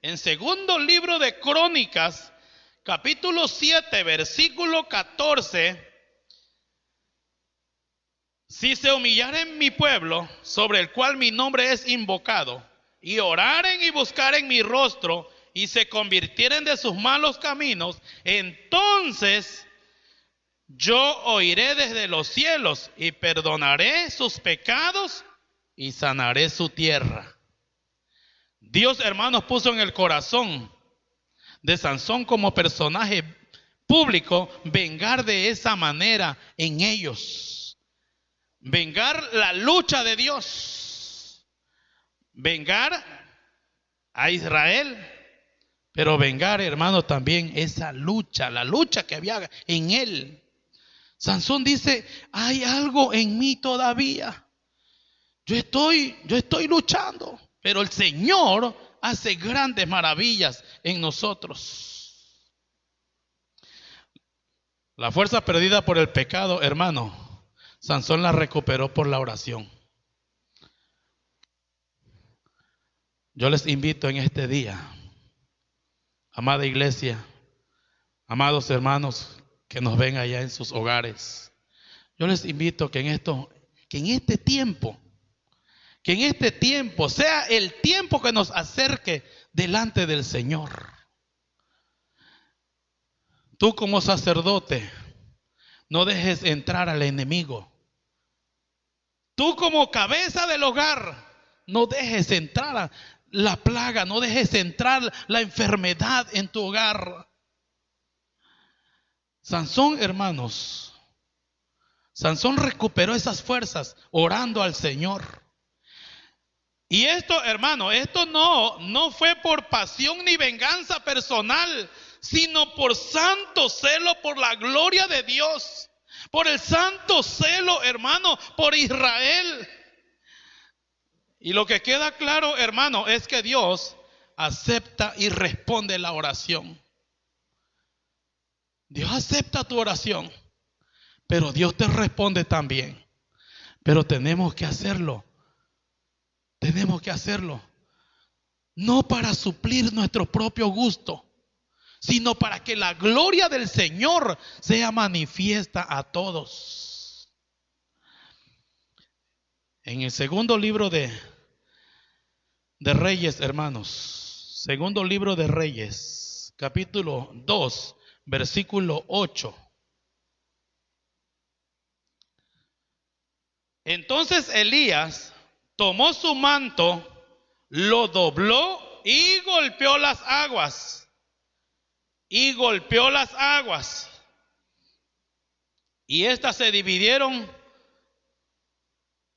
en segundo libro de Crónicas, capítulo 7, versículo 14, si se humillaren mi pueblo, sobre el cual mi nombre es invocado, y oraren y buscaren mi rostro, y se convirtieren de sus malos caminos, entonces yo oiré desde los cielos y perdonaré sus pecados y sanaré su tierra. Dios, hermanos, puso en el corazón de Sansón como personaje público vengar de esa manera en ellos. Vengar la lucha de Dios. Vengar a Israel. Pero vengar, hermanos, también esa lucha, la lucha que había en él. Sansón dice, hay algo en mí todavía. Yo estoy luchando, pero el Señor hace grandes maravillas en nosotros. La fuerza perdida por el pecado, hermano, Sansón la recuperó por la oración. Yo les invito en este día, amada iglesia, amados hermanos que nos ven allá en sus hogares, yo les invito que en este tiempo sea el tiempo que nos acerque delante del Señor. Tú como sacerdote, no dejes entrar al enemigo. Tú como cabeza del hogar, no dejes entrar la plaga, no dejes entrar la enfermedad en tu hogar. Sansón, hermanos, Sansón recuperó esas fuerzas orando al Señor. Y esto, hermano, esto no fue por pasión ni venganza personal, sino por santo celo por la gloria de Dios. Por el santo celo, hermano, por Israel. Y lo que queda claro, hermano, es que Dios acepta y responde la oración. Dios acepta tu oración, pero Dios te responde también. Pero tenemos que hacerlo. Tenemos que hacerlo. No para suplir nuestro propio gusto, sino para que la gloria del Señor sea manifiesta a todos. En el segundo libro de Reyes, hermanos, segundo libro de Reyes, capítulo 2, versículo 8. Entonces Elías tomó su manto, lo dobló y golpeó las aguas. Y golpeó las aguas. Y éstas se dividieron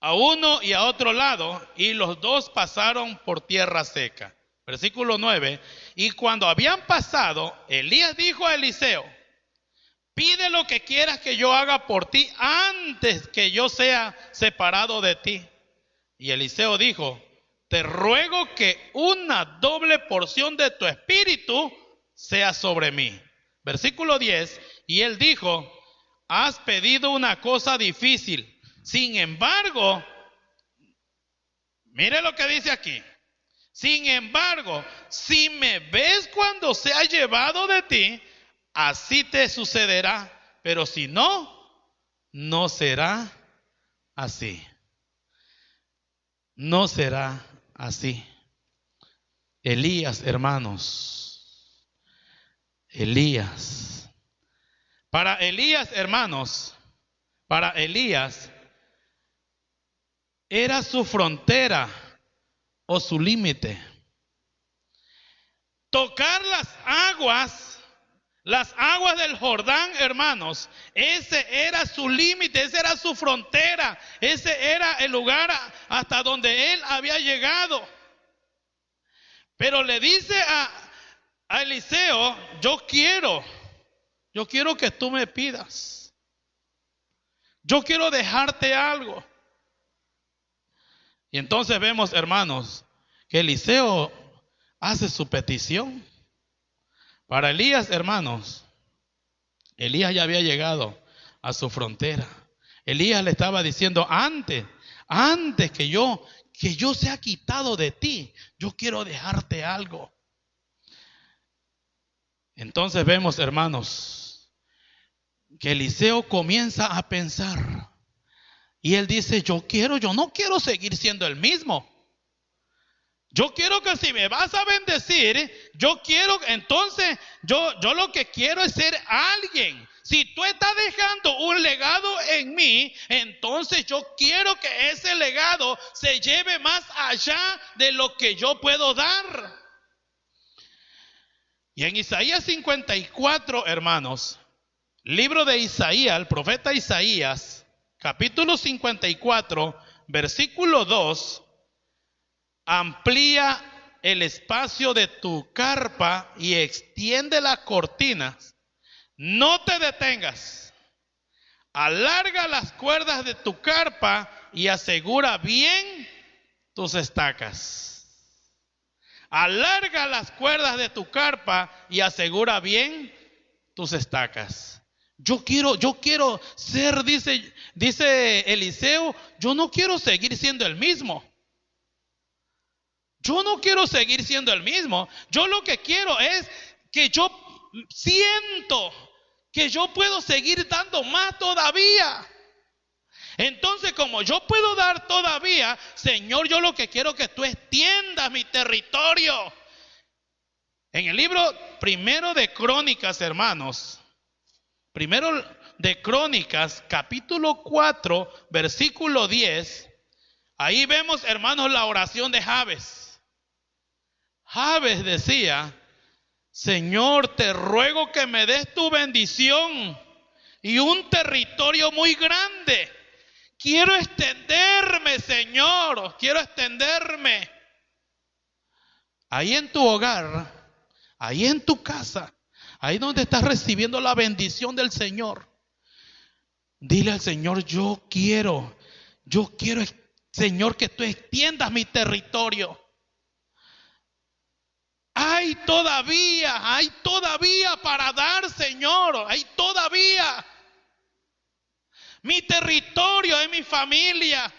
a uno y a otro lado, y los dos pasaron por tierra seca. Versículo 9. Y cuando habían pasado, Elías dijo a Eliseo: pide lo que quieras que yo haga por ti antes que yo sea separado de ti. Y Eliseo dijo: te ruego que una doble porción de tu espíritu sea sobre mí. Versículo 10. Y él dijo: has pedido una cosa difícil. Sin embargo, mire lo que dice aquí. Sin embargo, si me ves cuando sea llevado de ti, así te sucederá. Pero si no, no será así. No será así. Elías, hermanos. Elías. Para Elías, hermanos, para Elías era su frontera o su límite. Tocar las aguas del Jordán, hermanos, ese era su límite, esa era su frontera, ese era el lugar hasta donde él había llegado. Pero le dice a Eliseo: yo quiero que tú me pidas. Yo quiero dejarte algo. Y entonces vemos, hermanos, que Eliseo hace su petición. Para Elías, hermanos, Elías ya había llegado a su frontera. Elías le estaba diciendo, antes que yo sea quitado de ti, yo quiero dejarte algo. Entonces vemos, hermanos, que Eliseo comienza a pensar. Y él dice, yo no quiero seguir siendo el mismo. Yo quiero que si me vas a bendecir, yo lo que quiero es ser alguien. Si tú estás dejando un legado en mí, entonces yo quiero que ese legado se lleve más allá de lo que yo puedo dar. Y en Isaías 54, hermanos, libro de Isaías, el profeta Isaías, capítulo 54, versículo 2, amplía el espacio de tu carpa y extiende las cortinas. No te detengas. Alarga las cuerdas de tu carpa y asegura bien tus estacas. Alarga las cuerdas de tu carpa y asegura bien tus estacas. Yo quiero ser, dice Eliseo, yo no quiero seguir siendo el mismo. Yo no quiero seguir siendo el mismo. Yo lo que quiero es que yo siento que yo puedo seguir dando más todavía. Entonces, como yo puedo dar todavía, Señor, yo lo que quiero es que tú extiendas mi territorio. En el libro primero de Crónicas, hermanos, primero de Crónicas, capítulo 4, versículo 10, ahí vemos, hermanos, la oración de Jabes. Jabes decía, Señor, te ruego que me des tu bendición y un territorio muy grande. Quiero extenderme, Señor, quiero extenderme. Ahí en tu hogar, ahí en tu casa, ahí donde estás recibiendo la bendición del Señor, dile al Señor, yo quiero, Señor, que tú extiendas mi territorio. Hay todavía para dar, Señor, hay todavía. Mi territorio es mi familia.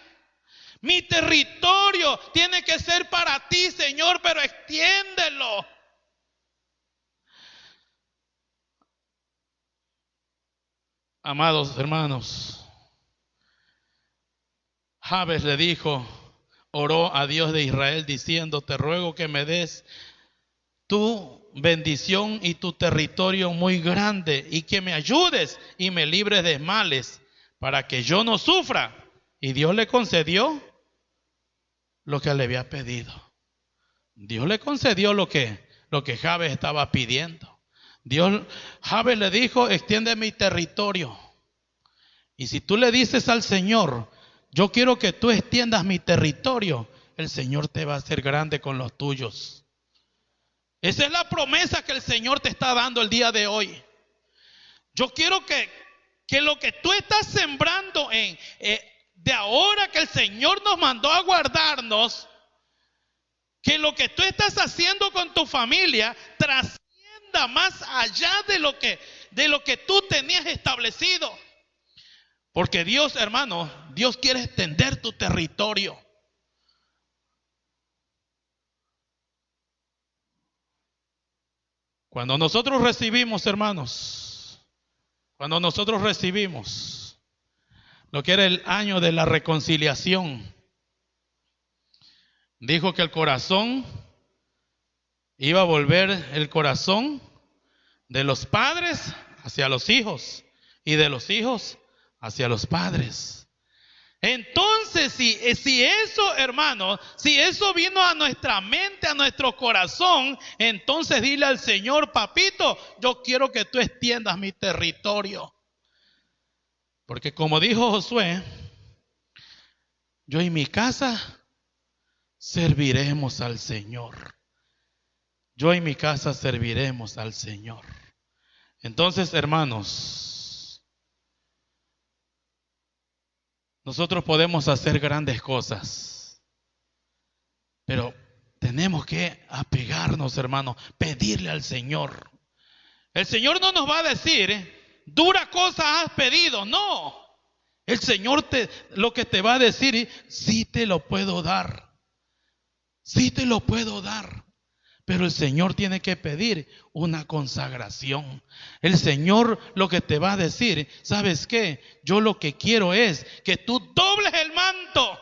Mi territorio tiene que ser para ti, Señor, pero extiéndelo. Amados hermanos, Jabes le dijo, oró a Dios de Israel diciendo, te ruego que me des tu bendición y tu territorio muy grande y que me ayudes y me libres de males para que yo no sufra. Y Dios le concedió lo que le había pedido. Dios le concedió lo que Jabes estaba pidiendo. Jabes le dijo, extiende mi territorio. Y si tú le dices al Señor, yo quiero que tú extiendas mi territorio, el Señor te va a hacer grande con los tuyos. Esa es la promesa que el Señor te está dando el día de hoy. Yo quiero que lo que tú estás sembrando de ahora que el Señor nos mandó a guardarnos, que lo que tú estás haciendo con tu familia trascienda más allá de lo que tú tenías establecido. Porque Dios, hermano, Dios quiere extender tu territorio. Cuando nosotros recibimos, hermanos, lo que era el año de la reconciliación, dijo que el corazón iba a volver el corazón de los padres hacia los hijos y de los hijos hacia los padres. Entonces, si eso, hermano, si eso vino a nuestra mente, a nuestro corazón, entonces dile al Señor, papito, yo quiero que tú extiendas mi territorio. Porque como dijo Josué, yo y mi casa serviremos al Señor. Yo y mi casa serviremos al Señor. Entonces, hermanos, nosotros podemos hacer grandes cosas, pero tenemos que apegarnos, hermanos, pedirle al Señor. El Señor no nos va a decir, dura cosa has pedido. No. El Señor lo que te va a decir, sí te lo puedo dar. Sí te lo puedo dar. Pero el Señor tiene que pedir una consagración. El Señor lo que te va a decir, ¿sabes qué? Yo lo que quiero es que tú dobles el manto.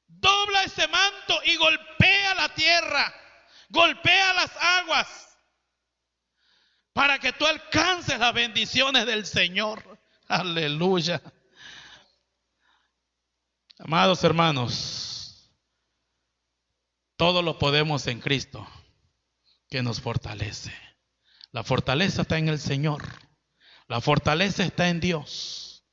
Dobla ese manto y golpea la tierra. Golpea las aguas. Para que tú alcances las bendiciones del Señor. Aleluya. Amados hermanos, todo lo podemos en Cristo, que nos fortalece. La fortaleza está en el Señor. La fortaleza está en Dios.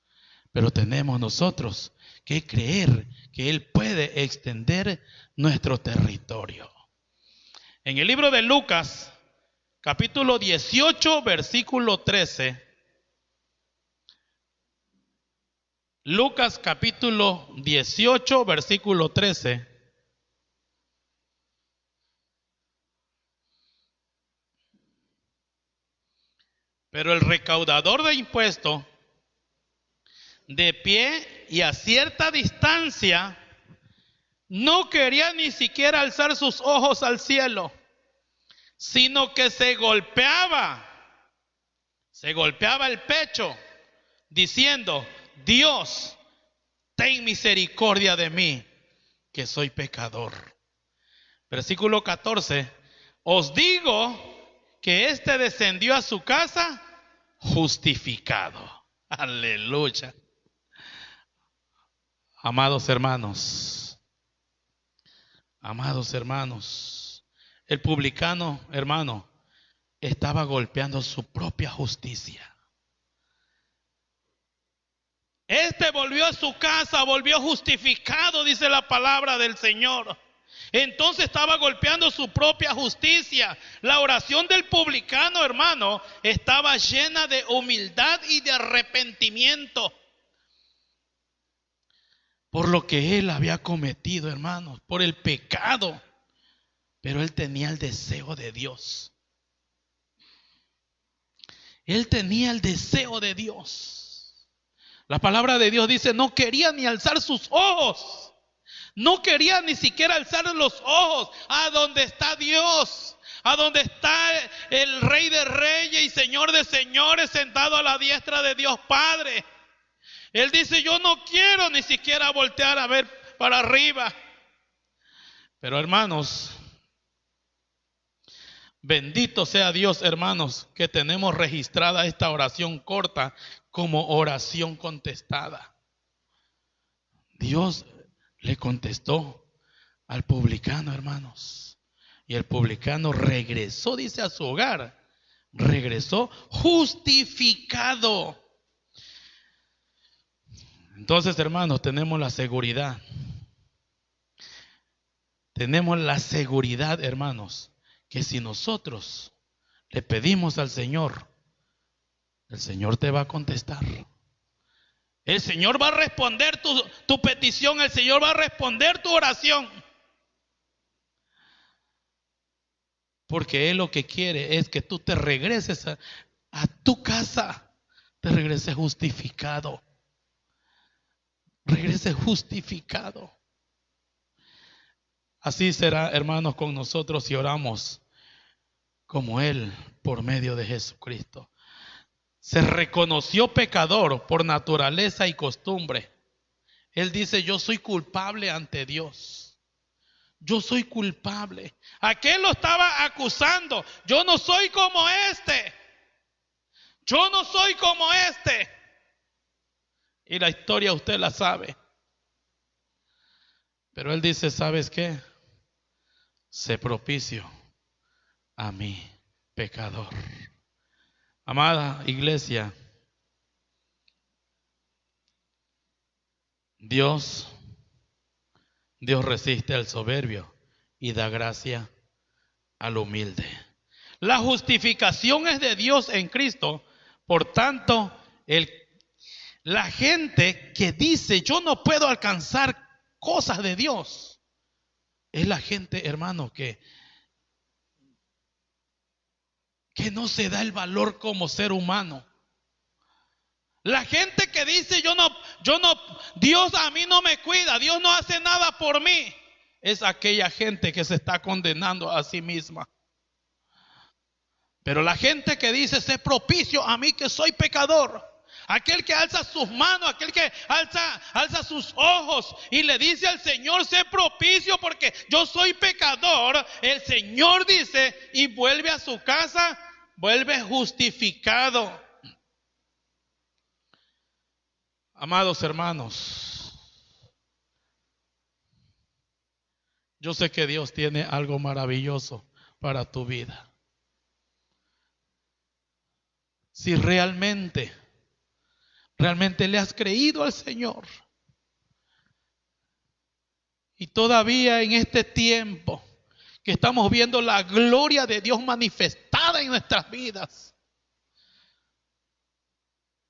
Pero tenemos nosotros que creer que Él puede extender nuestro territorio. En el libro de Lucas, capítulo 18, versículo 13. Lucas capítulo 18, versículo 13. Pero el recaudador de impuestos, de pie y a cierta distancia, no quería ni siquiera alzar sus ojos al cielo, sino que se golpeaba el pecho, diciendo: Dios, ten misericordia de mí, que soy pecador. Versículo 14. Os digo que éste descendió a su casa justificado. Aleluya. Amados hermanos, el publicano, hermano, estaba golpeando su propia justicia. Este volvió a su casa, volvió justificado, dice la palabra del Señor. Entonces estaba golpeando su propia justicia. La oración del publicano, hermano, estaba llena de humildad y de arrepentimiento por lo que él había cometido, hermanos, por el pecado. Pero él tenía el deseo de Dios. Él tenía el deseo de Dios. La palabra de Dios dice, no quería ni alzar sus ojos. No quería ni siquiera alzar los ojos a donde está Dios, a donde está el Rey de Reyes y Señor de Señores sentado a la diestra de Dios Padre. Él dice, yo no quiero ni siquiera voltear a ver para arriba. Pero hermanos, bendito sea Dios, hermanos, que tenemos registrada esta oración corta como oración contestada. Dios le contestó al publicano, hermanos. Y el publicano regresó, dice, a su hogar. Regresó justificado. Entonces, hermanos, tenemos la seguridad. Tenemos la seguridad, hermanos, que si nosotros le pedimos al Señor, el Señor te va a contestar. El Señor va a responder tu petición, el Señor va a responder tu oración. Porque Él lo que quiere es que tú te regreses a tu casa, te regreses justificado. Regreses justificado. Así será, hermanos, con nosotros si oramos como Él por medio de Jesucristo. Se reconoció pecador por naturaleza y costumbre. Él dice, yo soy culpable ante Dios. Yo soy culpable. Aquel lo estaba acusando. Yo no soy como este. Yo no soy como este. Y la historia usted la sabe. Pero él dice, ¿sabes qué? Sé propicio a mí, pecador. Amada iglesia, Dios resiste al soberbio y da gracia al humilde. La justificación es de Dios en Cristo. Por tanto, la gente que dice yo no puedo alcanzar cosas de Dios, es la gente, hermano, que que no se da el valor como ser humano. La gente que dice Dios a mí no me cuida, Dios no hace nada por mí, es aquella gente que se está condenando a sí misma. Pero la gente que dice, sé propicio a mí que soy pecador, aquel que alza sus manos, aquel que alza sus ojos y le dice al Señor, sé propicio porque yo soy pecador, el Señor dice, y vuelve a su casa, vuelve justificado. Amados hermanos, yo sé que Dios tiene algo maravilloso para tu vida. Si realmente le has creído al Señor, y todavía en este tiempo que estamos viendo la gloria de Dios manifestada en nuestras vidas,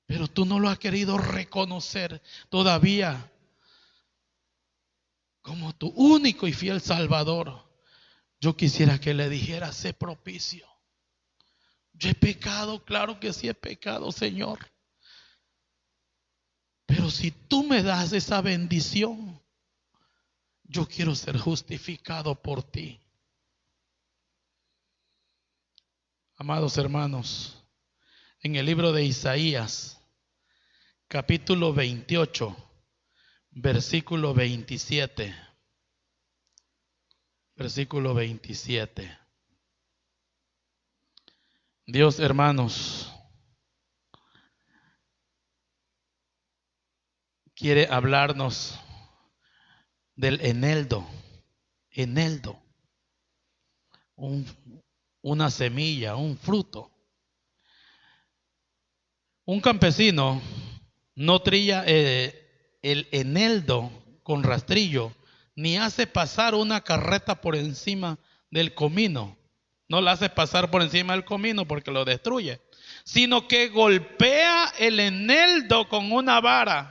pero tú no lo has querido reconocer todavía como tu único y fiel Salvador, yo quisiera que le dijeras, sé propicio. Yo he pecado, claro que sí he pecado, Señor. Pero si tú me das esa bendición, yo quiero ser justificado por ti. Amados hermanos, en el libro de Isaías, capítulo 28, versículo 27. Versículo 27. Dios, hermanos, quiere hablarnos del eneldo. Eneldo. Una semilla, un fruto. Un campesino no trilla el eneldo con rastrillo, ni hace pasar una carreta por encima del comino. No la hace pasar por encima del comino porque lo destruye, sino que golpea el eneldo con una vara.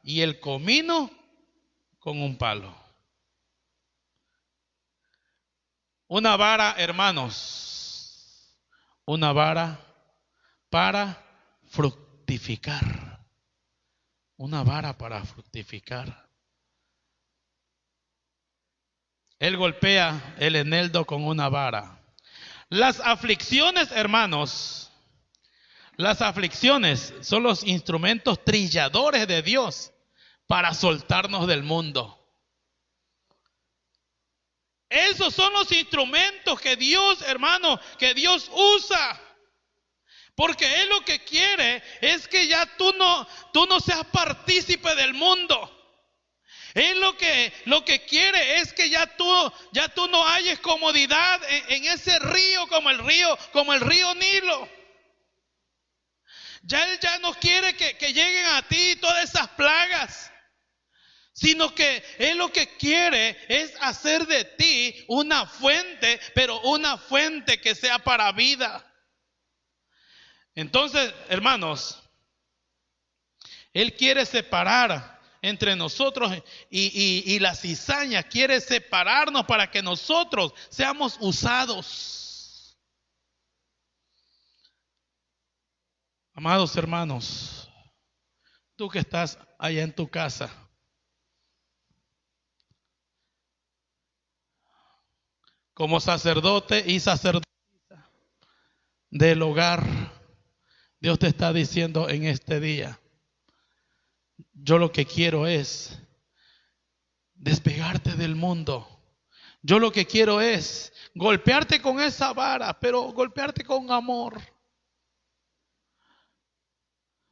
Y el comino con un palo. Una vara, hermanos, una vara para fructificar. Una vara para fructificar. Él golpea el eneldo con una vara. Las aflicciones, hermanos, las aflicciones son los instrumentos trilladores de Dios para soltarnos del mundo. Esos son los instrumentos que Dios, hermano, que Dios usa. Porque Él lo que quiere es que ya tú no seas partícipe del mundo. Él lo que quiere es que ya tú no halles comodidad en ese río como el río Nilo. Ya Él ya no quiere que lleguen a ti todas esas plagas, sino que Él lo que quiere es hacer de ti una fuente, pero una fuente que sea para vida. Entonces, hermanos, Él quiere separar entre nosotros y la cizaña, quiere separarnos para que nosotros seamos usados. Amados hermanos, tú que estás allá en tu casa, como sacerdote y sacerdotisa del hogar, Dios te está diciendo en este día, yo lo que quiero es despegarte del mundo. Yo lo que quiero es golpearte con esa vara, pero golpearte con amor.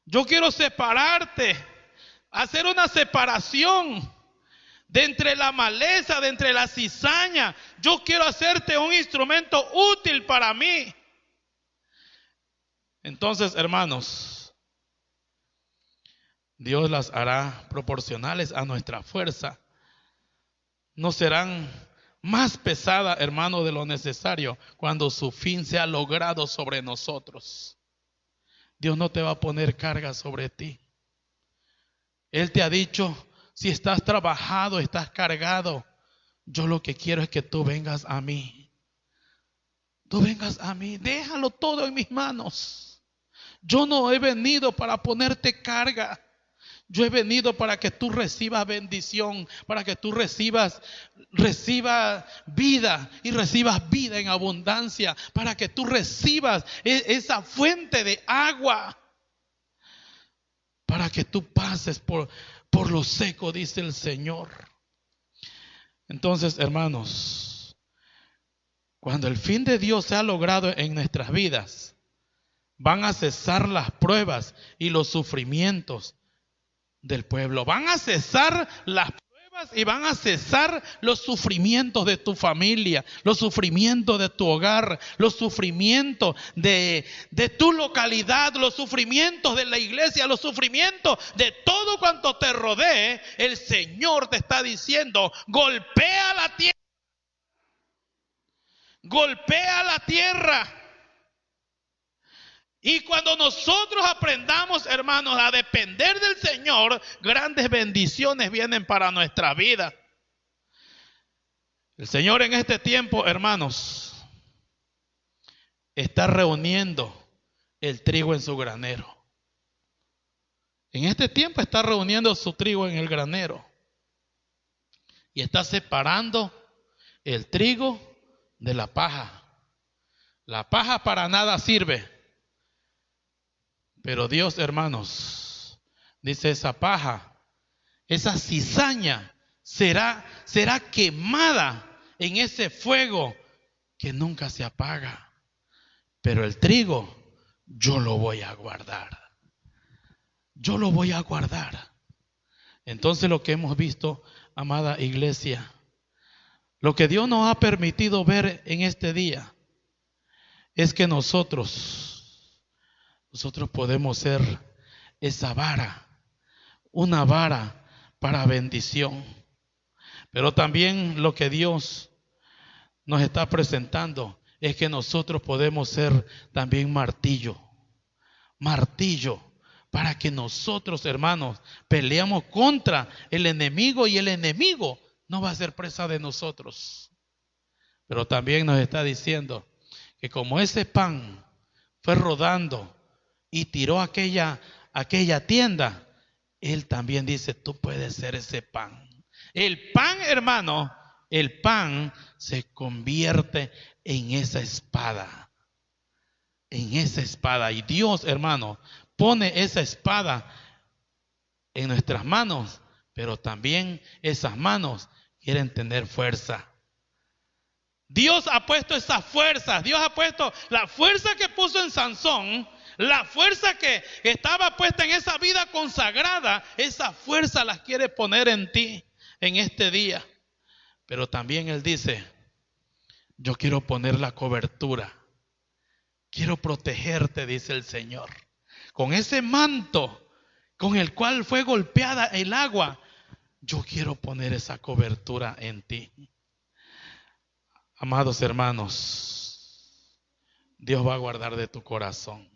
Yo quiero separarte, hacer una separación de entre la maleza, de entre la cizaña. Yo quiero hacerte un instrumento útil para mí. Entonces, hermanos, Dios las hará proporcionales a nuestra fuerza. No serán más pesadas, hermano, de lo necesario cuando su fin sea logrado sobre nosotros. Dios no te va a poner carga sobre ti. Él te ha dicho, si estás trabajado, estás cargado, Yo lo que quiero es que tú vengas a mí. Tú vengas a mí. Déjalo todo en mis manos. Yo no he venido para ponerte carga. Yo he venido para que tú recibas bendición, para que tú recibas vida y recibas vida en abundancia, para que tú recibas esa fuente de agua, para que tú pases por lo seco, dice el Señor. Entonces, hermanos, cuando el fin de Dios se ha logrado en nuestras vidas, van a cesar las pruebas y los sufrimientos del pueblo. Van a cesar las pruebas y van a cesar los sufrimientos de tu familia, los sufrimientos de tu hogar, los sufrimientos de tu localidad, los sufrimientos de la iglesia, los sufrimientos de todo cuanto te rodee. El Señor te está diciendo: golpea la tierra. Golpea la tierra. Y cuando nosotros aprendamos, hermanos, a depender del Señor, grandes bendiciones vienen para nuestra vida. El Señor en este tiempo, hermanos, está reuniendo el trigo en su granero. En este tiempo está reuniendo su trigo en el granero. Y está separando el trigo de la paja. La paja para nada sirve. Pero Dios, hermanos, dice: esa paja, esa cizaña será quemada en ese fuego que nunca se apaga. Pero el trigo yo lo voy a guardar. Yo lo voy a guardar. Entonces, lo que hemos visto, amada iglesia, lo que Dios nos ha permitido ver en este día, es que nosotros podemos ser esa vara, una vara para bendición. Pero también lo que Dios nos está presentando es que nosotros podemos ser también martillo para que nosotros, hermanos, peleamos contra el enemigo, y el enemigo no va a ser presa de nosotros. Pero también nos está diciendo que como ese pan fue rodando y tiró aquella tienda, Él también dice: tú puedes ser ese pan. El pan, hermano, el pan se convierte en esa espada. En esa espada. Y Dios, hermano, pone esa espada en nuestras manos, pero también esas manos quieren tener fuerza. Dios ha puesto esas fuerzas. Dios ha puesto la fuerza que puso en Sansón. La fuerza que estaba puesta en esa vida consagrada, esa fuerza las quiere poner en ti en este día. Pero también Él dice: yo quiero poner la cobertura. Quiero protegerte, dice el Señor. Con ese manto con el cual fue golpeada el agua, yo quiero poner esa cobertura en ti. Amados hermanos, Dios va a guardar de tu corazón.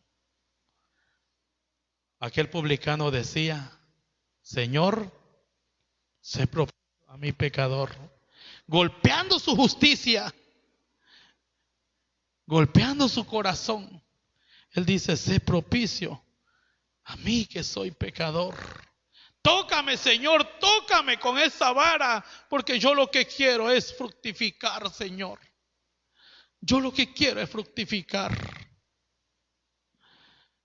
Aquel publicano decía: Señor, sé propicio a mi pecador. Golpeando su justicia, golpeando su corazón, Él dice: sé propicio a mí que soy pecador. Tócame, Señor, tócame con esa vara, porque yo lo que quiero es fructificar, Señor. Yo lo que quiero es fructificar.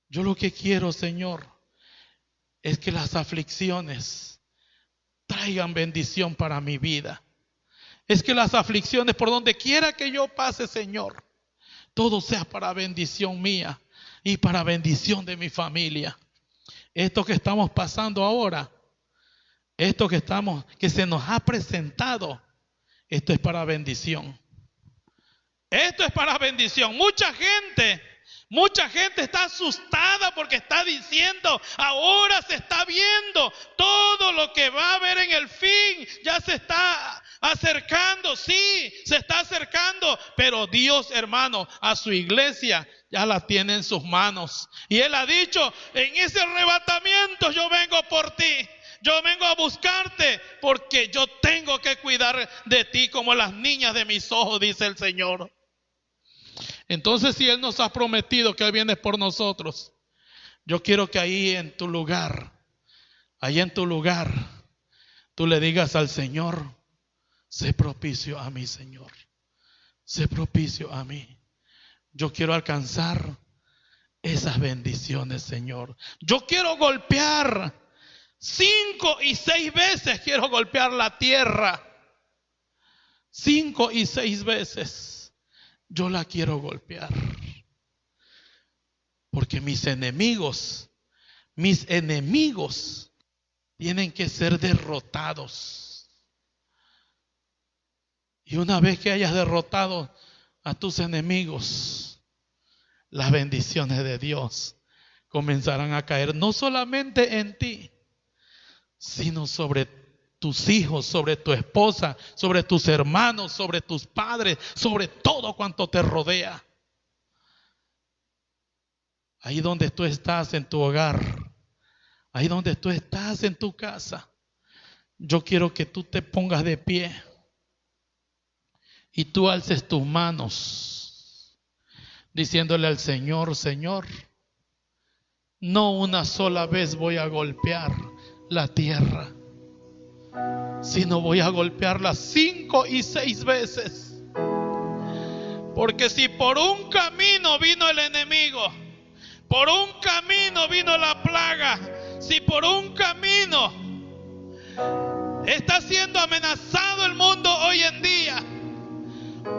Yo lo que quiero, Señor, es que las aflicciones traigan bendición para mi vida. Es que las aflicciones, por donde quiera que yo pase, Señor, todo sea para bendición mía y para bendición de mi familia. Esto que estamos pasando ahora, esto que se nos ha presentado, esto es para bendición. Esto es para bendición. Mucha gente está asustada porque está diciendo: ahora se está viendo todo lo que va a haber en el fin. Ya se está acercando, sí, se está acercando. Pero Dios, hermano, a su iglesia ya la tiene en sus manos. Y Él ha dicho: en ese arrebatamiento yo vengo por ti. Yo vengo a buscarte porque yo tengo que cuidar de ti como las niñas de mis ojos, dice el Señor. Entonces, si Él nos ha prometido que Él viene por nosotros, yo quiero que ahí en tu lugar, tú le digas al Señor: sé propicio a mí, Señor. Sé propicio a mí. Yo quiero alcanzar esas bendiciones, Señor. Yo quiero golpear 5 y 6 veces, quiero golpear la tierra. 5 y 6 veces yo la quiero golpear. Porque mis enemigos tienen que ser derrotados. Y una vez que hayas derrotado a tus enemigos, las bendiciones de Dios comenzarán a caer no solamente en ti, sino sobre tus hijos, sobre tu esposa, sobre tus hermanos, sobre tus padres, sobre todo cuanto te rodea. Ahí donde tú estás en tu hogar, ahí donde tú estás en tu casa, yo quiero que tú te pongas de pie y tú alces tus manos diciéndole al Señor: Señor, no una sola vez voy a golpear la tierra, sino voy a golpearla 5 y 6 veces. Porque si por un camino vino el enemigo, por un camino vino la plaga, si por un camino está siendo amenazado el mundo hoy en día,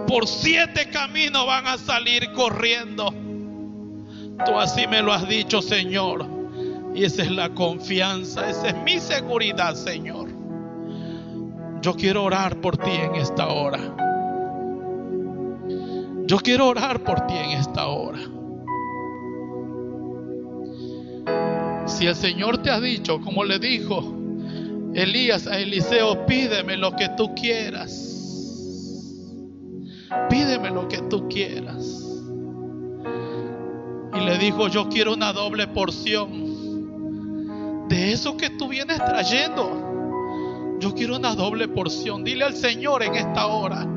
por 7 caminos van a salir corriendo. Tú así me lo has dicho, Señor, y esa es la confianza, esa es mi seguridad, Señor. Yo quiero orar por ti en esta hora. Yo quiero orar por ti en esta hora. Si el Señor te ha dicho, como le dijo Elías a Eliseo: pídeme lo que tú quieras. Pídeme lo que tú quieras. Y le dijo: yo quiero una doble porción de eso que tú vienes trayendo. Yo quiero una doble porción. Dile al Señor en esta hora: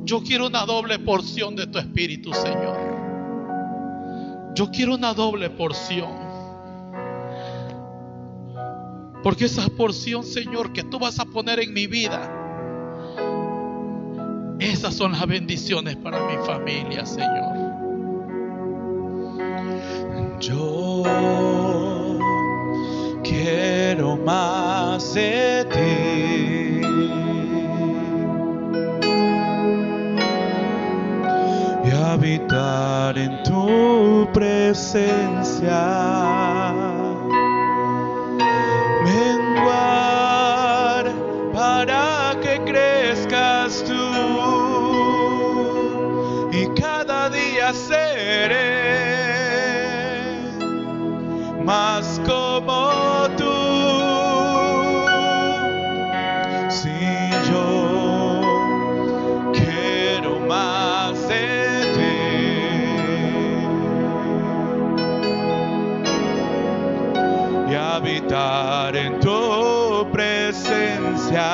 yo quiero una doble porción de tu Espíritu, Señor. Yo quiero una doble porción. Porque esa porción, Señor, que tú vas a poner en mi vida, esas son las bendiciones para mi familia, Señor. Yo quiero más de ti. Y habitar en tu presencia. Menguar para que crezcas tú, y cada día seré más como tú. Si yo quiero más de ti y habitar en tu presencia.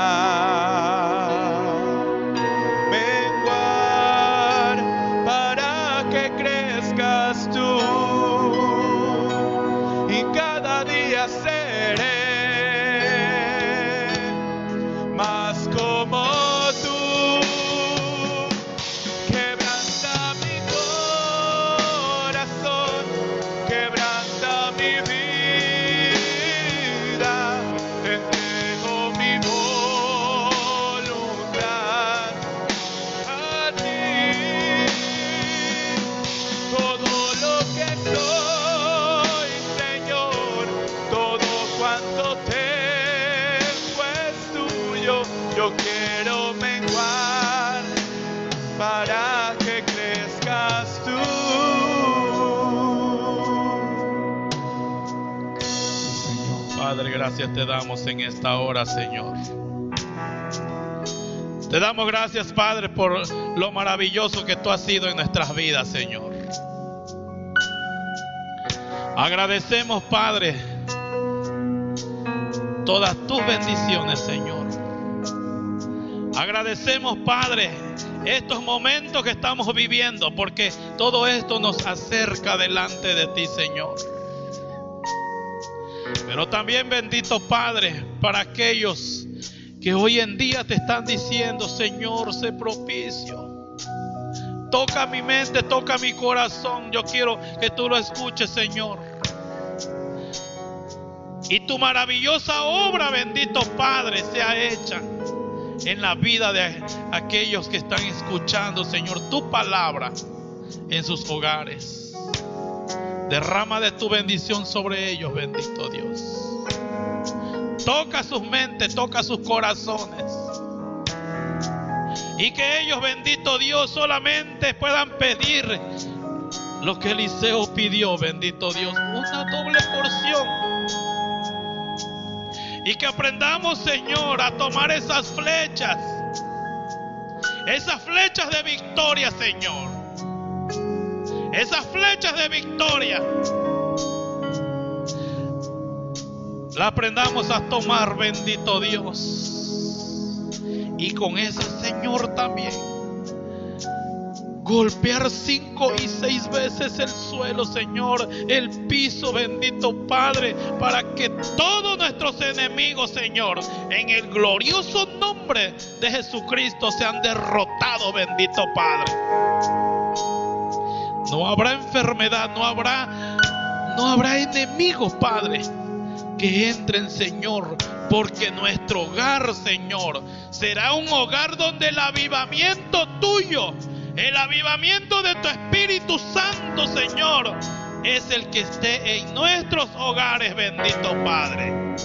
Yo quiero menguar para que crezcas tú. Señor Padre, gracias te damos en esta hora, Señor. Te damos gracias, Padre, por lo maravilloso que tú has sido en nuestras vidas, Señor. Agradecemos, Padre, todas tus bendiciones, Señor. Agradecemos, Padre, estos momentos que estamos viviendo, porque todo esto nos acerca delante de ti, Señor. Pero también, bendito Padre, para aquellos que hoy en día te están diciendo: Señor, sé propicio. Toca mi mente, toca mi corazón. Yo quiero que tú lo escuches, Señor. Y tu maravillosa obra, bendito Padre, sea hecha en la vida de aquellos que están escuchando, Señor, tu palabra en sus hogares. Derrama de tu bendición sobre ellos, bendito Dios. Toca sus mentes, toca sus corazones. Y que ellos, bendito Dios, solamente puedan pedir lo que Eliseo pidió, bendito Dios, una doble porción. Y que aprendamos, Señor, a tomar esas flechas de victoria, Señor. Esas flechas de victoria la aprendamos a tomar, bendito Dios. Y con eso, Señor, también golpear 5 y 6 veces el suelo, Señor, el piso, bendito Padre, para que todos nuestros enemigos, Señor, en el glorioso nombre de Jesucristo, sean derrotados, bendito Padre. No habrá enfermedad, no habrá enemigos, Padre, que entren, Señor, porque nuestro hogar, Señor, será un hogar donde el avivamiento tuyo, el avivamiento de tu Espíritu Santo, Señor, es el que esté en nuestros hogares, bendito Padre.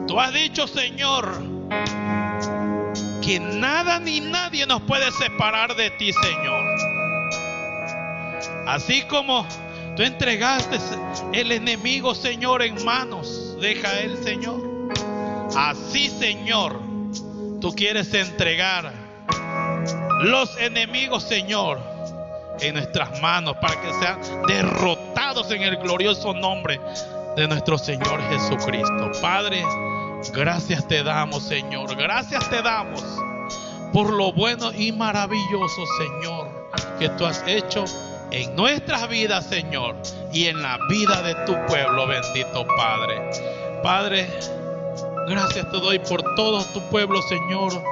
Tú has dicho, Señor, que nada ni nadie nos puede separar de ti, Señor. Así como tú entregaste el enemigo, Señor, en manos de Jael, Señor, así, Señor, tú quieres entregar los enemigos, Señor, en nuestras manos, para que sean derrotados en el glorioso nombre de nuestro Señor Jesucristo. Padre, gracias te damos, Señor. Gracias te damos por lo bueno y maravilloso, Señor, que tú has hecho en nuestras vidas, Señor, y en la vida de tu pueblo, bendito Padre. Padre, gracias te doy por todo tu pueblo, Señor,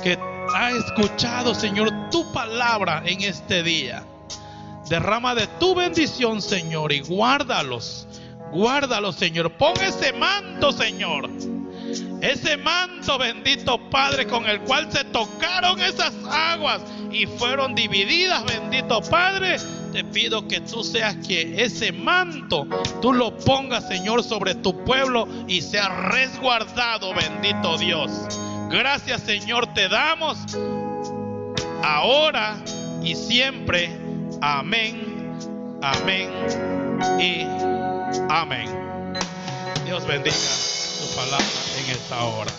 que ha escuchado, Señor, tu palabra en este día. Derrama de tu bendición, Señor, y guárdalos, Señor. Pon ese manto, Señor, ese manto, bendito Padre, con el cual se tocaron esas aguas y fueron divididas, bendito Padre. Te pido que tú seas que ese manto tú lo pongas, Señor, sobre tu pueblo y sea resguardado, bendito Dios. Gracias, Señor, te damos ahora y siempre. Amén, amén y amén. Dios bendiga tu palabra en esta hora.